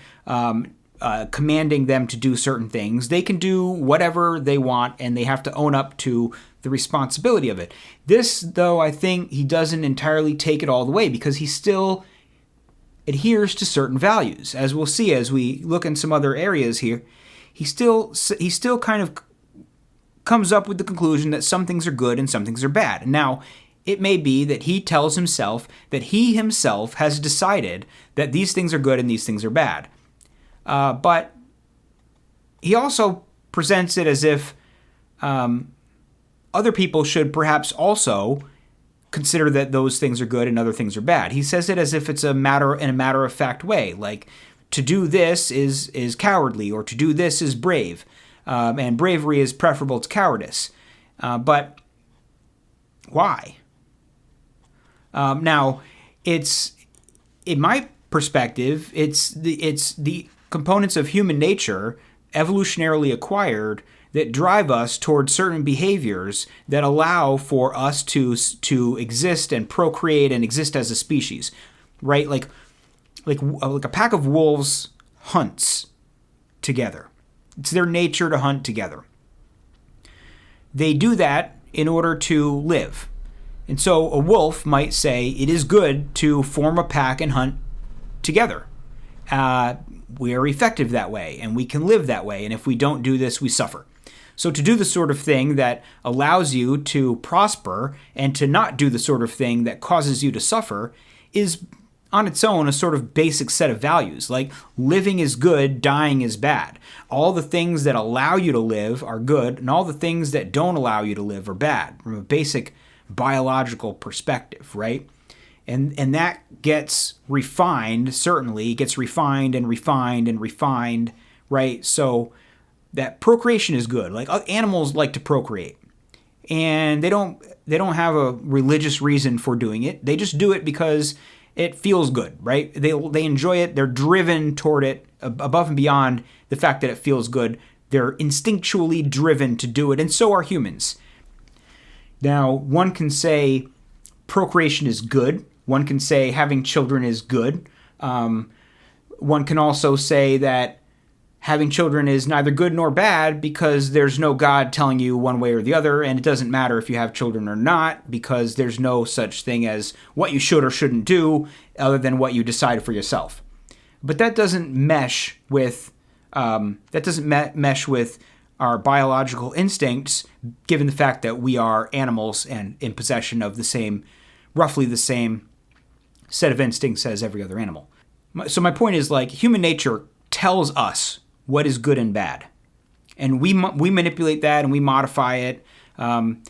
A: commanding them to do certain things. They can do whatever they want, and they have to own up to the responsibility of it. This, though, I think he doesn't entirely take it all the way, because he still adheres to certain values. As we'll see as we look in some other areas here, he still kind of comes up with the conclusion that some things are good and some things are bad. Now, it may be that he tells himself that he himself has decided that these things are good and these things are bad. But he also presents it as if other people should perhaps also consider that those things are good and other things are bad. He says it as if it's in a matter-of-fact way, like to do this is cowardly, or to do this is brave, and bravery is preferable to cowardice. But why? Now, it's, in my perspective, it's the components of human nature, evolutionarily acquired, that drive us towards certain behaviors that allow for us to exist and procreate and exist as a species, right? Like a pack of wolves hunts together. It's their nature to hunt together. They do that in order to live. And so a wolf might say it is good to form a pack and hunt together. We are effective that way, and we can live that way. And if we don't do this, we suffer. So to do the sort of thing that allows you to prosper and to not do the sort of thing that causes you to suffer is on its own a sort of basic set of values. Like living is good, dying is bad. All the things that allow you to live are good, and all the things that don't allow you to live are bad from a basic biological perspective, right? And that gets refined, certainly, gets refined and refined and refined, right? So that procreation is good. Like animals like to procreate, and they don't have a religious reason for doing it. They just do it because it feels good, right? They enjoy it. They're driven toward it above and beyond the fact that it feels good. They're instinctually driven to do it, and so are humans. Now, one can say procreation is good. One can say having children is good. One can also say that having children is neither good nor bad because there's no God telling you one way or the other, and it doesn't matter if you have children or not because there's no such thing as what you should or shouldn't do other than what you decide for yourself. But that doesn't mesh with our biological instincts, given the fact that we are animals and in possession of roughly the same set of instincts as every other animal. So my point is, like, human nature tells us what is good and bad, and we manipulate that and we modify it, and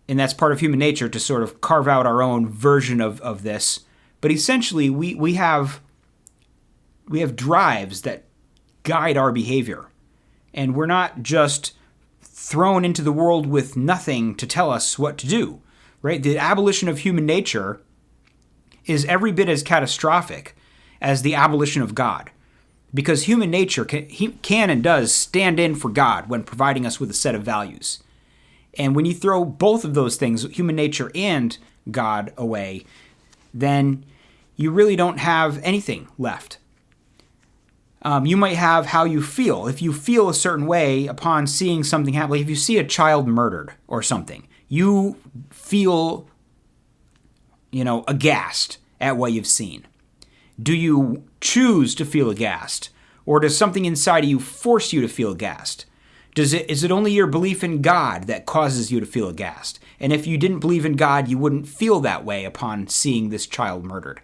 A: that's part of human nature to sort of carve out our own version of this. But essentially, we have drives that guide our behavior, and we're not just thrown into the world with nothing to tell us what to do, right? The abolition of human nature is every bit as catastrophic as the abolition of God, because human nature can and does stand in for God when providing us with a set of values. And when you throw both of those things, human nature and God, away, then you really don't have anything left. You might have how you feel. If you feel a certain way upon seeing something happen, like if you see a child murdered or something, you feel, aghast at what you've seen. Do you choose to feel aghast? Or does something inside of you force you to feel aghast? Is it only your belief in God that causes you to feel aghast? And if you didn't believe in God, you wouldn't feel that way upon seeing this child murdered?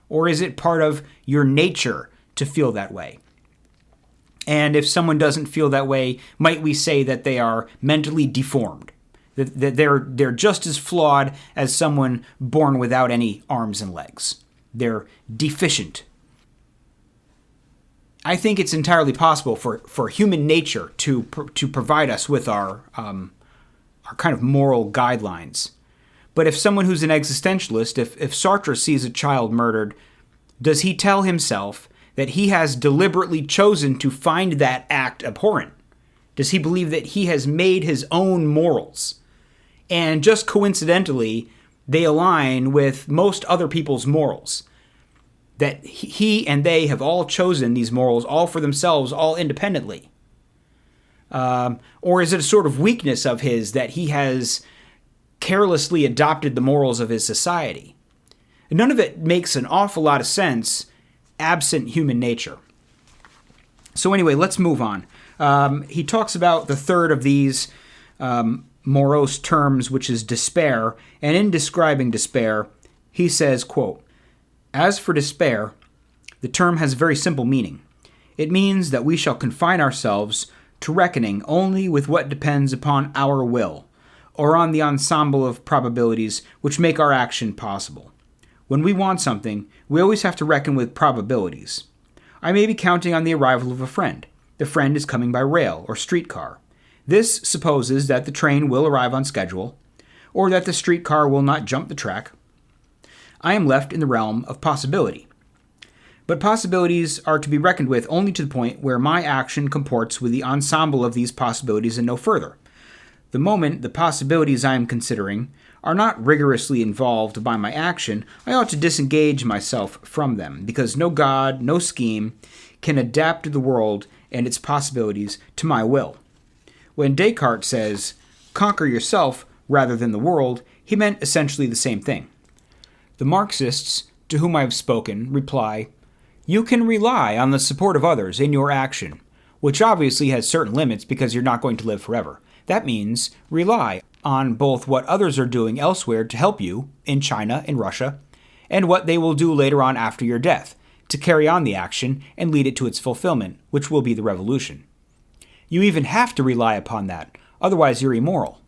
A: Or is it part of your nature to feel that way? And if someone doesn't feel that way, might we say that they are mentally deformed? That they're just as flawed as someone born without any arms and legs. They're deficient. I think it's entirely possible for human nature to provide us with our kind of moral guidelines. But if someone who's an existentialist, if Sartre sees a child murdered, does he tell himself that he has deliberately chosen to find that act abhorrent? Does he believe that he has made his own morals? And just coincidentally, they align with most other people's morals. that he and they have all chosen these morals all for themselves, all independently? Or is it a sort of weakness of his that he has carelessly adopted the morals of his society? None of it makes an awful lot of sense absent human nature. So anyway, let's move on. He talks about the third of these morose terms, which is despair, and in describing despair, he says, quote, "As for despair, the term has a very simple meaning. It means that we shall confine ourselves to reckoning only with what depends upon our will, or on the ensemble of probabilities which make our action possible. When we want something, we always have to reckon with probabilities. I may be counting on the arrival of a friend. The friend is coming by rail or streetcar. This supposes that the train will arrive on schedule, or that the streetcar will not jump the track. I am left in the realm of possibility. But possibilities are to be reckoned with only to the point where my action comports with the ensemble of these possibilities and no further. The moment the possibilities I am considering are not rigorously involved by my action, I ought to disengage myself from them, because no God, no scheme, can adapt the world and its possibilities to my will." When Descartes says, "Conquer yourself rather than the world," he meant essentially the same thing. The Marxists, to whom I have spoken, reply, "You can rely on the support of others in your action, which obviously has certain limits because you're not going to live forever. That means rely on both what others are doing elsewhere to help you, in China, in Russia, and what they will do later on after your death, to carry on the action and lead it to its fulfillment, which will be the revolution. You even have to rely upon that, otherwise you're immoral."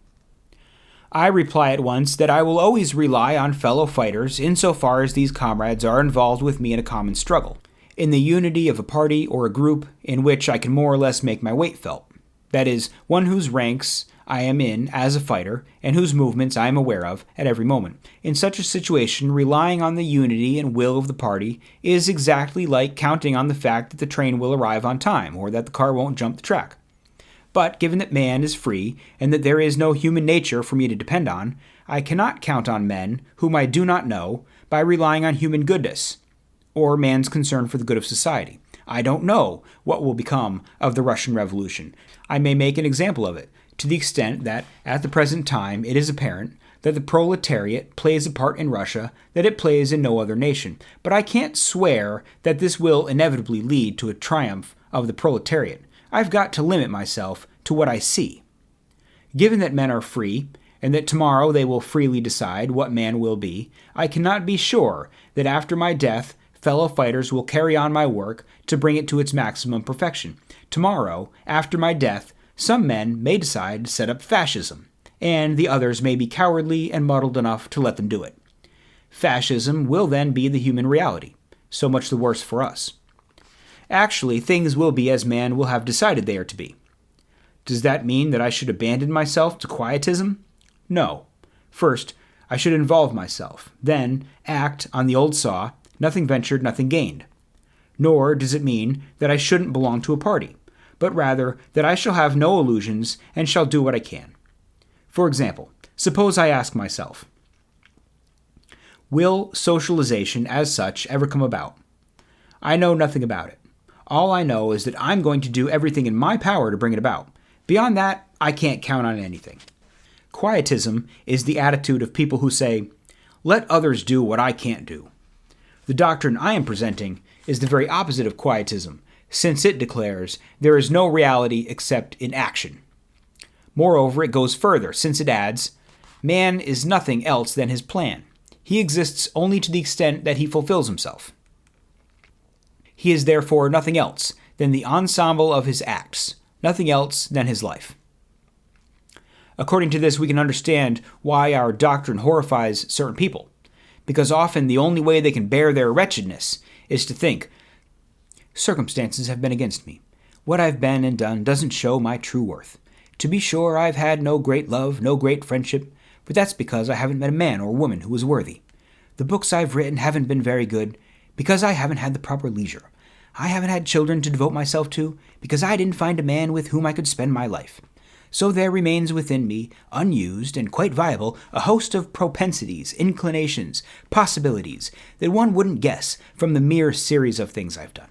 A: I reply at once that I will always rely on fellow fighters insofar as these comrades are involved with me in a common struggle, in the unity of a party or a group in which I can more or less make my weight felt. That is, one whose ranks I am in as a fighter, and whose movements I am aware of at every moment. In such a situation, relying on the unity and will of the party is exactly like counting on the fact that the train will arrive on time, or that the car won't jump the track. But given that man is free, and that there is no human nature for me to depend on, I cannot count on men whom I do not know by relying on human goodness, or man's concern for the good of society. I don't know what will become of the Russian Revolution. I may make an example of it, to the extent that, at the present time, it is apparent that the proletariat plays a part in Russia that it plays in no other nation. But I can't swear that this will inevitably lead to a triumph of the proletariat. I've got to limit myself to what I see. Given that men are free, and that tomorrow they will freely decide what man will be, I cannot be sure that after my death fellow fighters will carry on my work to bring it to its maximum perfection. Tomorrow, after my death, some men may decide to set up fascism, and the others may be cowardly and muddled enough to let them do it. Fascism will then be the human reality. So much the worse for us. Actually, things will be as man will have decided they are to be. Does that mean that I should abandon myself to quietism? No. First, I should involve myself. Then, act on the old saw, nothing ventured, nothing gained. Nor does it mean that I shouldn't belong to a party, but rather that I shall have no illusions and shall do what I can. For example, suppose I ask myself, will socialization as such ever come about? I know nothing about it. All I know is that I'm going to do everything in my power to bring it about. Beyond that, I can't count on anything. Quietism is the attitude of people who say, let others do what I can't do. The doctrine I am presenting is the very opposite of quietism, since it declares there is no reality except in action. Moreover, it goes further, since it adds, man is nothing else than his plan. He exists only to the extent that he fulfills himself. He is therefore nothing else than the ensemble of his acts, nothing else than his life. According to this, we can understand why our doctrine horrifies certain people, because often the only way they can bear their wretchedness is to think, circumstances have been against me. What I've been and done doesn't show my true worth. To be sure, I've had no great love, no great friendship, but that's because I haven't met a man or woman who was worthy. The books I've written haven't been very good, because I haven't had the proper leisure. I haven't had children to devote myself to, because I didn't find a man with whom I could spend my life. so there remains within me, unused and quite viable, a host of propensities, inclinations, possibilities that one wouldn't guess from the mere series of things I've done.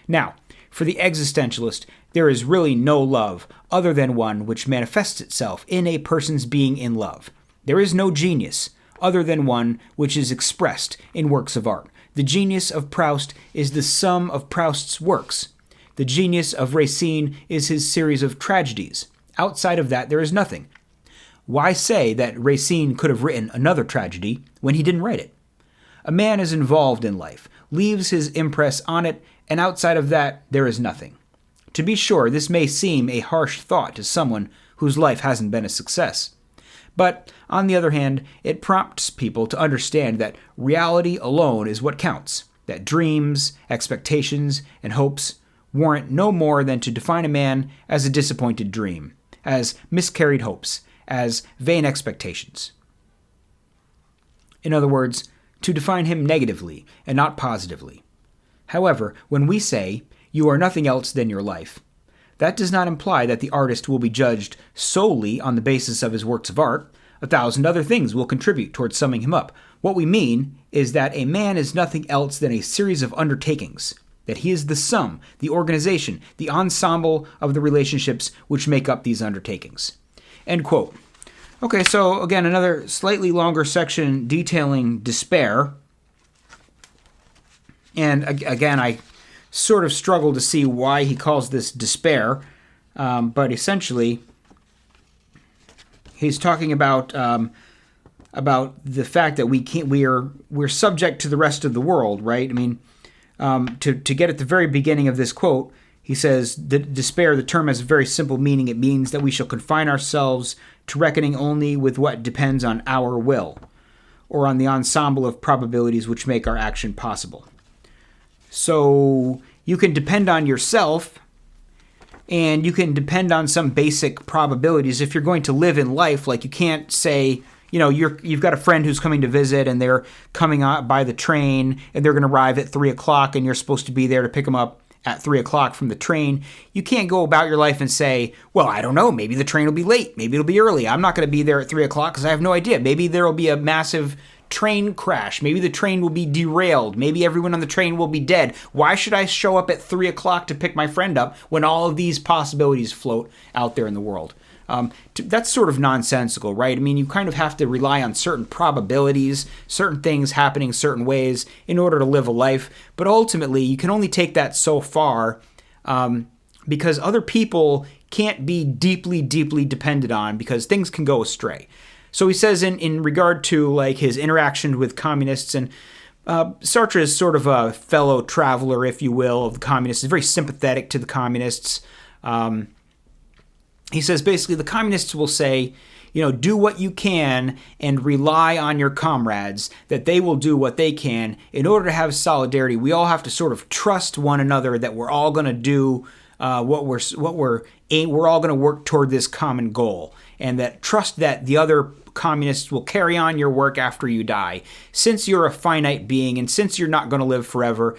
A: Now, for the existentialist, there is really no love other than one which manifests itself in a person's being in love. There is no genius other than one which is expressed in works of art. The genius of Proust is the sum of Proust's works. The genius of Racine is his series of tragedies. Outside of that, there is nothing. Why say that Racine could have written another tragedy when he didn't write it? A man is involved in life, leaves his impress on it, and outside of that, there is nothing. To be sure, this may seem a harsh thought to someone whose life hasn't been a success. But, on the other hand, it prompts people to understand that reality alone is what counts, that dreams, expectations, and hopes warrant no more than to define a man as a disappointed dream, as miscarried hopes, as vain expectations. In other words, to define him negatively and not positively. However, when we say, "You are nothing else than your life," that does not imply that the artist will be judged solely on the basis of his works of art. 1,000 other things will contribute towards summing him up. What we mean is that a man is nothing else than a series of undertakings, that he is the sum, the organization, the ensemble of the relationships which make up these undertakings. End quote. Okay, so again, another slightly longer section detailing despair. And again, I sort of struggle to see why he calls this despair, but essentially, he's talking about the fact that we're subject to the rest of the world, right? I mean, to get at the very beginning of this quote, he says, despair, the term has a very simple meaning. It means that we shall confine ourselves to reckoning only with what depends on our will, or on the ensemble of probabilities which make our action possible. So you can depend on yourself, and you can depend on some basic probabilities. If you're going to live in life, like you can't say, you've got a friend who's coming to visit, and they're coming out by the train, and they're going to arrive at 3 o'clock, and you're supposed to be there to pick them up at 3 o'clock from the train. You can't go about your life and say, well, I don't know, maybe the train will be late, maybe it'll be early. I'm not going to be there at 3 o'clock because I have no idea. Maybe there will be a massive train crash. Maybe the train will be derailed. Maybe everyone on the train will be dead. Why should I show up at 3 o'clock to pick my friend up when all of these possibilities float out there in the world? That's sort of nonsensical, right? I mean, you kind of have to rely on certain probabilities, certain things happening certain ways in order to live a life. But ultimately, you can only take that so far because other people can't be deeply, deeply depended on because things can go astray. So he says in regard to like his interaction with communists, and Sartre is sort of a fellow traveler, if you will, of the communists. He's very sympathetic to the communists. He says basically the communists will say, do what you can and rely on your comrades, that they will do what they can. In order to have solidarity, we all have to sort of trust one another that we're all going to do we're all going to work toward this common goal, and that trust that the other communists will carry on your work after you die. Since you're a finite being and since you're not going to live forever,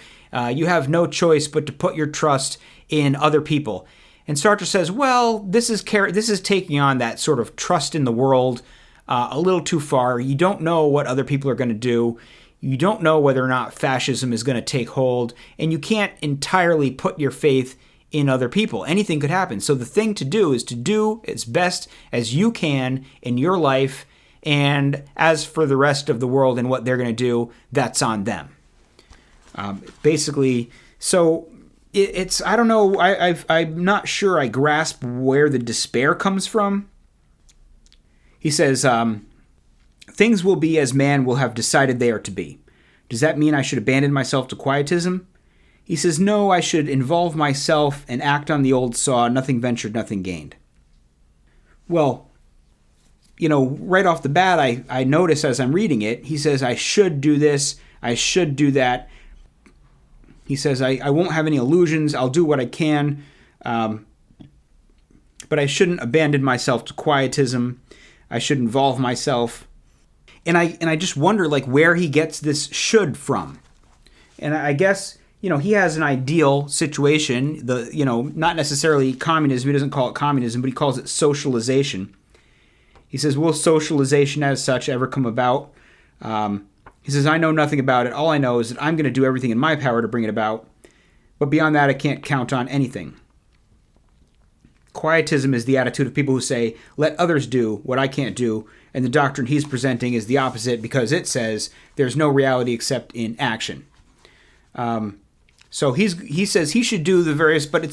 A: you have no choice but to put your trust in other people. And Sartre says, well, this is taking on that sort of trust in the world a little too far. You don't know what other people are going to do. You don't know whether or not fascism is going to take hold, and you can't entirely put your faith in other people. Anything could happen. So the thing to do is to do as best as you can in your life, and as for the rest of the world and what they're going to do, that's on them. Basically, so it's I don't know, I'm not sure I grasp where the despair comes from. He says, things will be as man will have decided they are to be. Does that mean I should abandon myself to quietism? He says, no, I should involve myself and act on the old saw, nothing ventured, nothing gained. Well, right off the bat, I notice as I'm reading it, he says, I should do this, I should do that. He says, I won't have any illusions, I'll do what I can, but I shouldn't abandon myself to quietism, I should involve myself. And I just wonder, where he gets this should from. And I guess he has an ideal situation, not necessarily communism. He doesn't call it communism, but he calls it socialization. He says, will socialization as such ever come about? He says, I know nothing about it. All I know is that I'm going to do everything in my power to bring it about. But beyond that, I can't count on anything. Quietism is the attitude of people who say, let others do what I can't do. And the doctrine he's presenting is the opposite, because it says there's no reality except in action. So he says he should do the various, but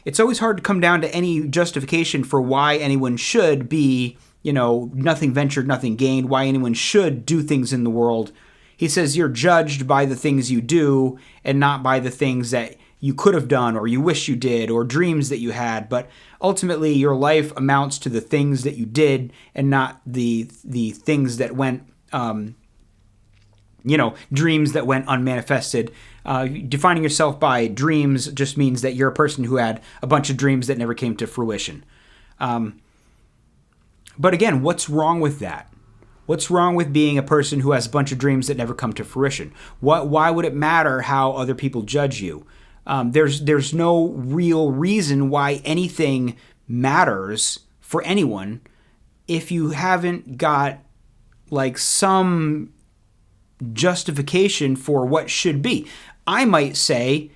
A: it's always hard to come down to any justification for why anyone should be, nothing ventured, nothing gained, why anyone should do things in the world. He says you're judged by the things you do and not by the things that you could have done or you wish you did or dreams that you had. But ultimately, your life amounts to the things that you did and not the things that went, dreams that went unmanifested. Defining yourself by dreams just means that you're a person who had a bunch of dreams that never came to fruition. But again, what's wrong with that? What's wrong with being a person who has a bunch of dreams that never come to fruition? Why would it matter how other people judge you? There's no real reason why anything matters for anyone if you haven't got some justification for what should be. I might say,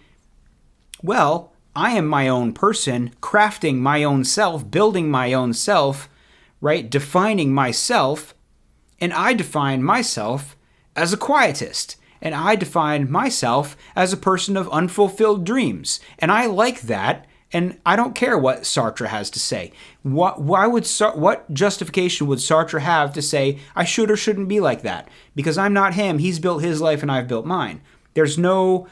A: well, I am my own person, crafting my own self, building my own self, right? Defining myself, and I define myself as a quietist. And I define myself as a person of unfulfilled dreams. And I like that, and I don't care what Sartre has to say. What justification would Sartre have to say I should or shouldn't be like that? Because I'm not him. He's built his life and I've built mine. There's no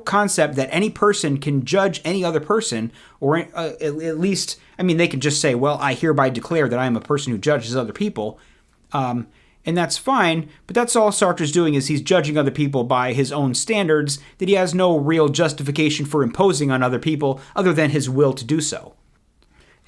A: concept that any person can judge any other person, or at least, they can just say, well, I hereby declare that I am a person who judges other people. And that's fine, but that's all Sartre's doing, is he's judging other people by his own standards that he has no real justification for imposing on other people other than his will to do so.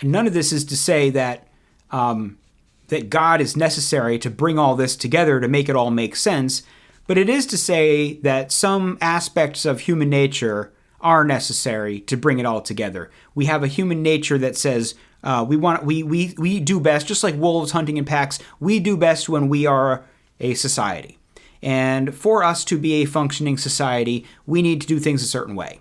A: And none of this is to say that that God is necessary to bring all this together to make it all make sense, but it is to say that some aspects of human nature are necessary to bring it all together. We have a human nature that says we do best, just like wolves hunting in packs, we do best when we are a society. And for us to be a functioning society, we need to do things a certain way.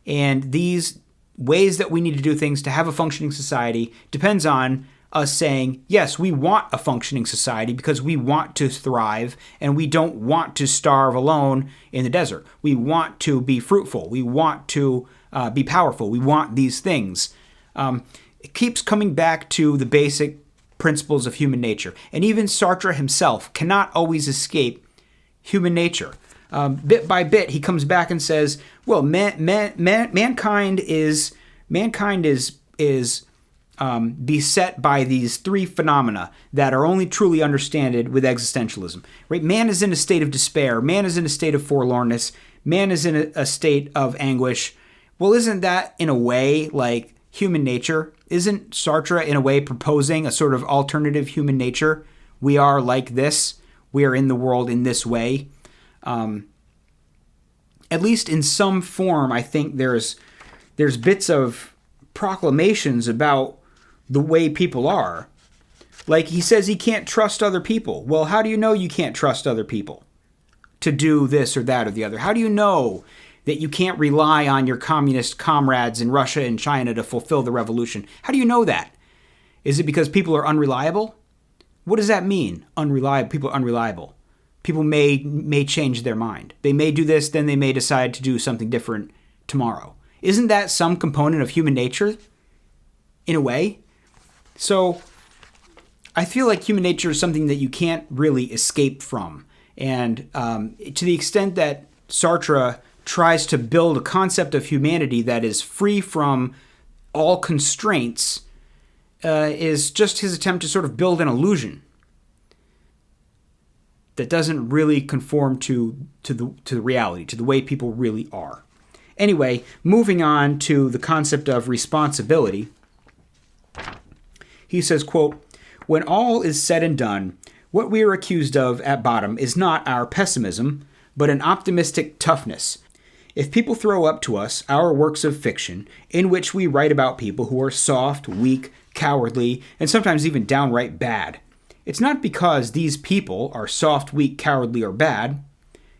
A: And these ways that we need to do things to have a functioning society depends on us saying, yes, we want a functioning society because we want to thrive and we don't want to starve alone in the desert. We want to be fruitful. We want to be powerful. We want these things. It keeps coming back to the basic principles of human nature. And even Sartre himself cannot always escape human nature. Bit by bit, he comes back and says, well, mankind is beset by these three phenomena that are only truly understood with existentialism. Right? Man is in a state of despair. Man is in a state of forlornness. Man is in a state of anguish. Well, isn't that in a way like human nature? Isn't Sartre in a way proposing a sort of alternative human nature? We are like this. We are in the world in this way. At least in some form, I think there's bits of proclamations about the way people are. Like he says he can't trust other people. Well, how do you know you can't trust other people to do this or that or the other? How do you know that you can't rely on your communist comrades in Russia and China to fulfill the revolution? How do you know that? Is it because people are unreliable? What does that mean? Unreliable. People are unreliable. People may change their mind. They may do this, then they may decide to do something different tomorrow. Isn't that some component of human nature, in a way? So I feel like human nature is something that you can't really escape from. And to the extent that Sartre tries to build a concept of humanity that is free from all constraints, is just his attempt to sort of build an illusion that doesn't really conform to the reality, to the way people really are. Anyway, moving on to the concept of responsibility, he says, quote, when all is said and done, what we are accused of at bottom is not our pessimism, but an optimistic toughness. If people throw up to us our works of fiction in which we write about people who are soft, weak, cowardly, and sometimes even downright bad, it's not because these people are soft, weak, cowardly, or bad.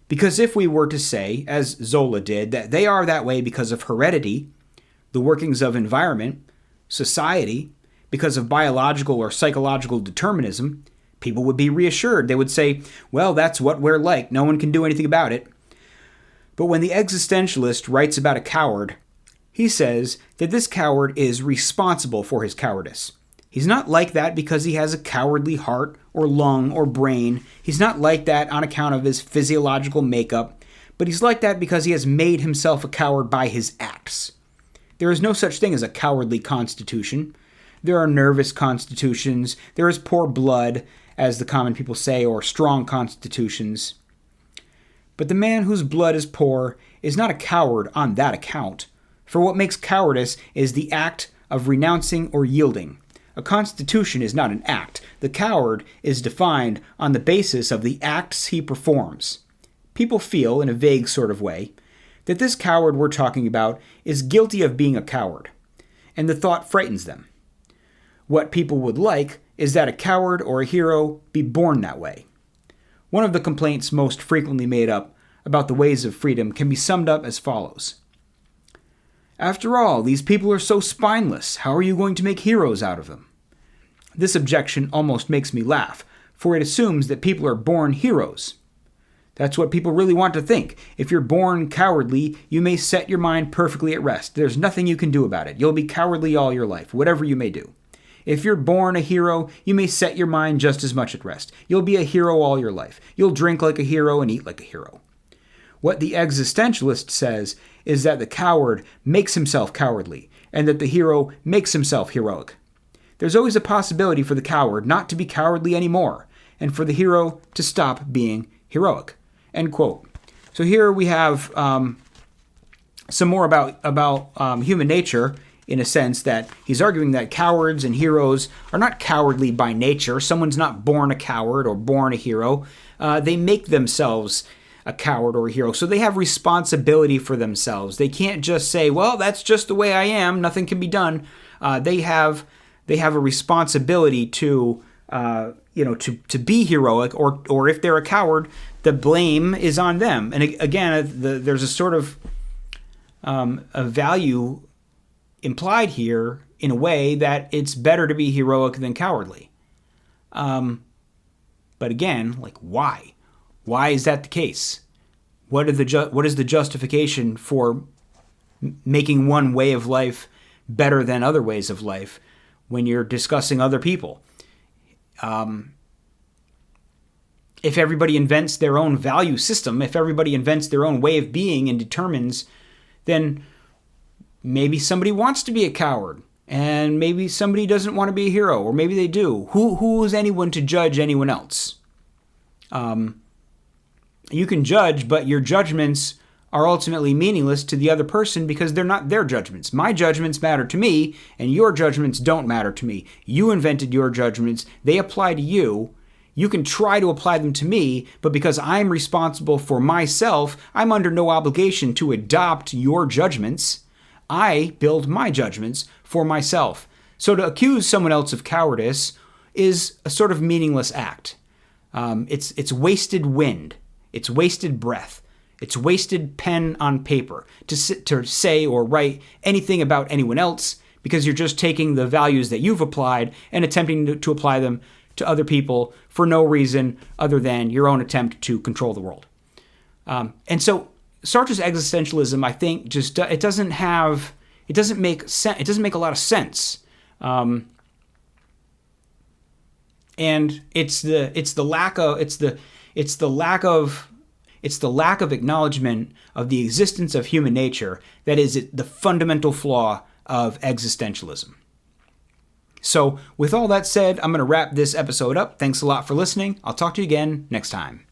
A: Because if we were to say, as Zola did, that they are that way because of heredity, the workings of environment, society, because of biological or psychological determinism, people would be reassured. They would say, well, that's what we're like. No one can do anything about it. But when the existentialist writes about a coward, he says that this coward is responsible for his cowardice. He's not like that because he has a cowardly heart or lung or brain. He's not like that on account of his physiological makeup, but he's like that because he has made himself a coward by his acts. There is no such thing as a cowardly constitution. There are nervous constitutions. There is poor blood, as the common people say, or strong constitutions. But the man whose blood is poor is not a coward on that account, for what makes cowardice is the act of renouncing or yielding. A constitution is not an act. The coward is defined on the basis of the acts he performs. People feel, in a vague sort of way, that this coward we're talking about is guilty of being a coward, and the thought frightens them. What people would like is that a coward or a hero be born that way. One of the complaints most frequently made up about the ways of freedom can be summed up as follows. After all, these people are so spineless. How are you going to make heroes out of them? This objection almost makes me laugh, for it assumes that people are born heroes. That's what people really want to think. If you're born cowardly, you may set your mind perfectly at rest. There's nothing you can do about it. You'll be cowardly all your life, whatever you may do. If you're born a hero, you may set your mind just as much at rest. You'll be a hero all your life. You'll drink like a hero and eat like a hero. What the existentialist says is that the coward makes himself cowardly, and that the hero makes himself heroic. There's always a possibility for the coward not to be cowardly anymore, and for the hero to stop being heroic. End quote. So here we have some more about human nature, in a sense that he's arguing that cowards and heroes are not cowardly by nature. Someone's not born a coward or born a hero. They make themselves a coward or a hero. So they have responsibility for themselves. They can't just say, well, that's just the way I am. Nothing can be done. They have a responsibility to be heroic, or if they're a coward, the blame is on them. And again, there's a sort of a value implied here in a way that it's better to be heroic than cowardly. But again, like, why? Why is that the case? What is the justification for making one way of life better than other ways of life when you're discussing other people? If everybody invents their own value system, if everybody invents their own way of being and determines, then maybe somebody wants to be a coward, and maybe somebody doesn't want to be a hero, or maybe they do. Who is anyone to judge anyone else? You can judge, but your judgments are ultimately meaningless to the other person because they're not their judgments. My judgments matter to me, and your judgments don't matter to me. You invented your judgments. They apply to you. You can try to apply them to me, but because I'm responsible for myself, I'm under no obligation to adopt your judgments. I build my judgments for myself. So to accuse someone else of cowardice is a sort of meaningless act. It's wasted wind. It's wasted breath. It's wasted pen on paper to say or write anything about anyone else, because you're just taking the values that you've applied and attempting to apply them to other people for no reason other than your own attempt to control the world. And so Sartre's existentialism, I think, just it doesn't make sense. It doesn't make a lot of sense. And it's the lack of acknowledgement of the existence of human nature that is the fundamental flaw of existentialism. So with all that said, I'm going to wrap this episode up. Thanks a lot for listening. I'll talk to you again next time.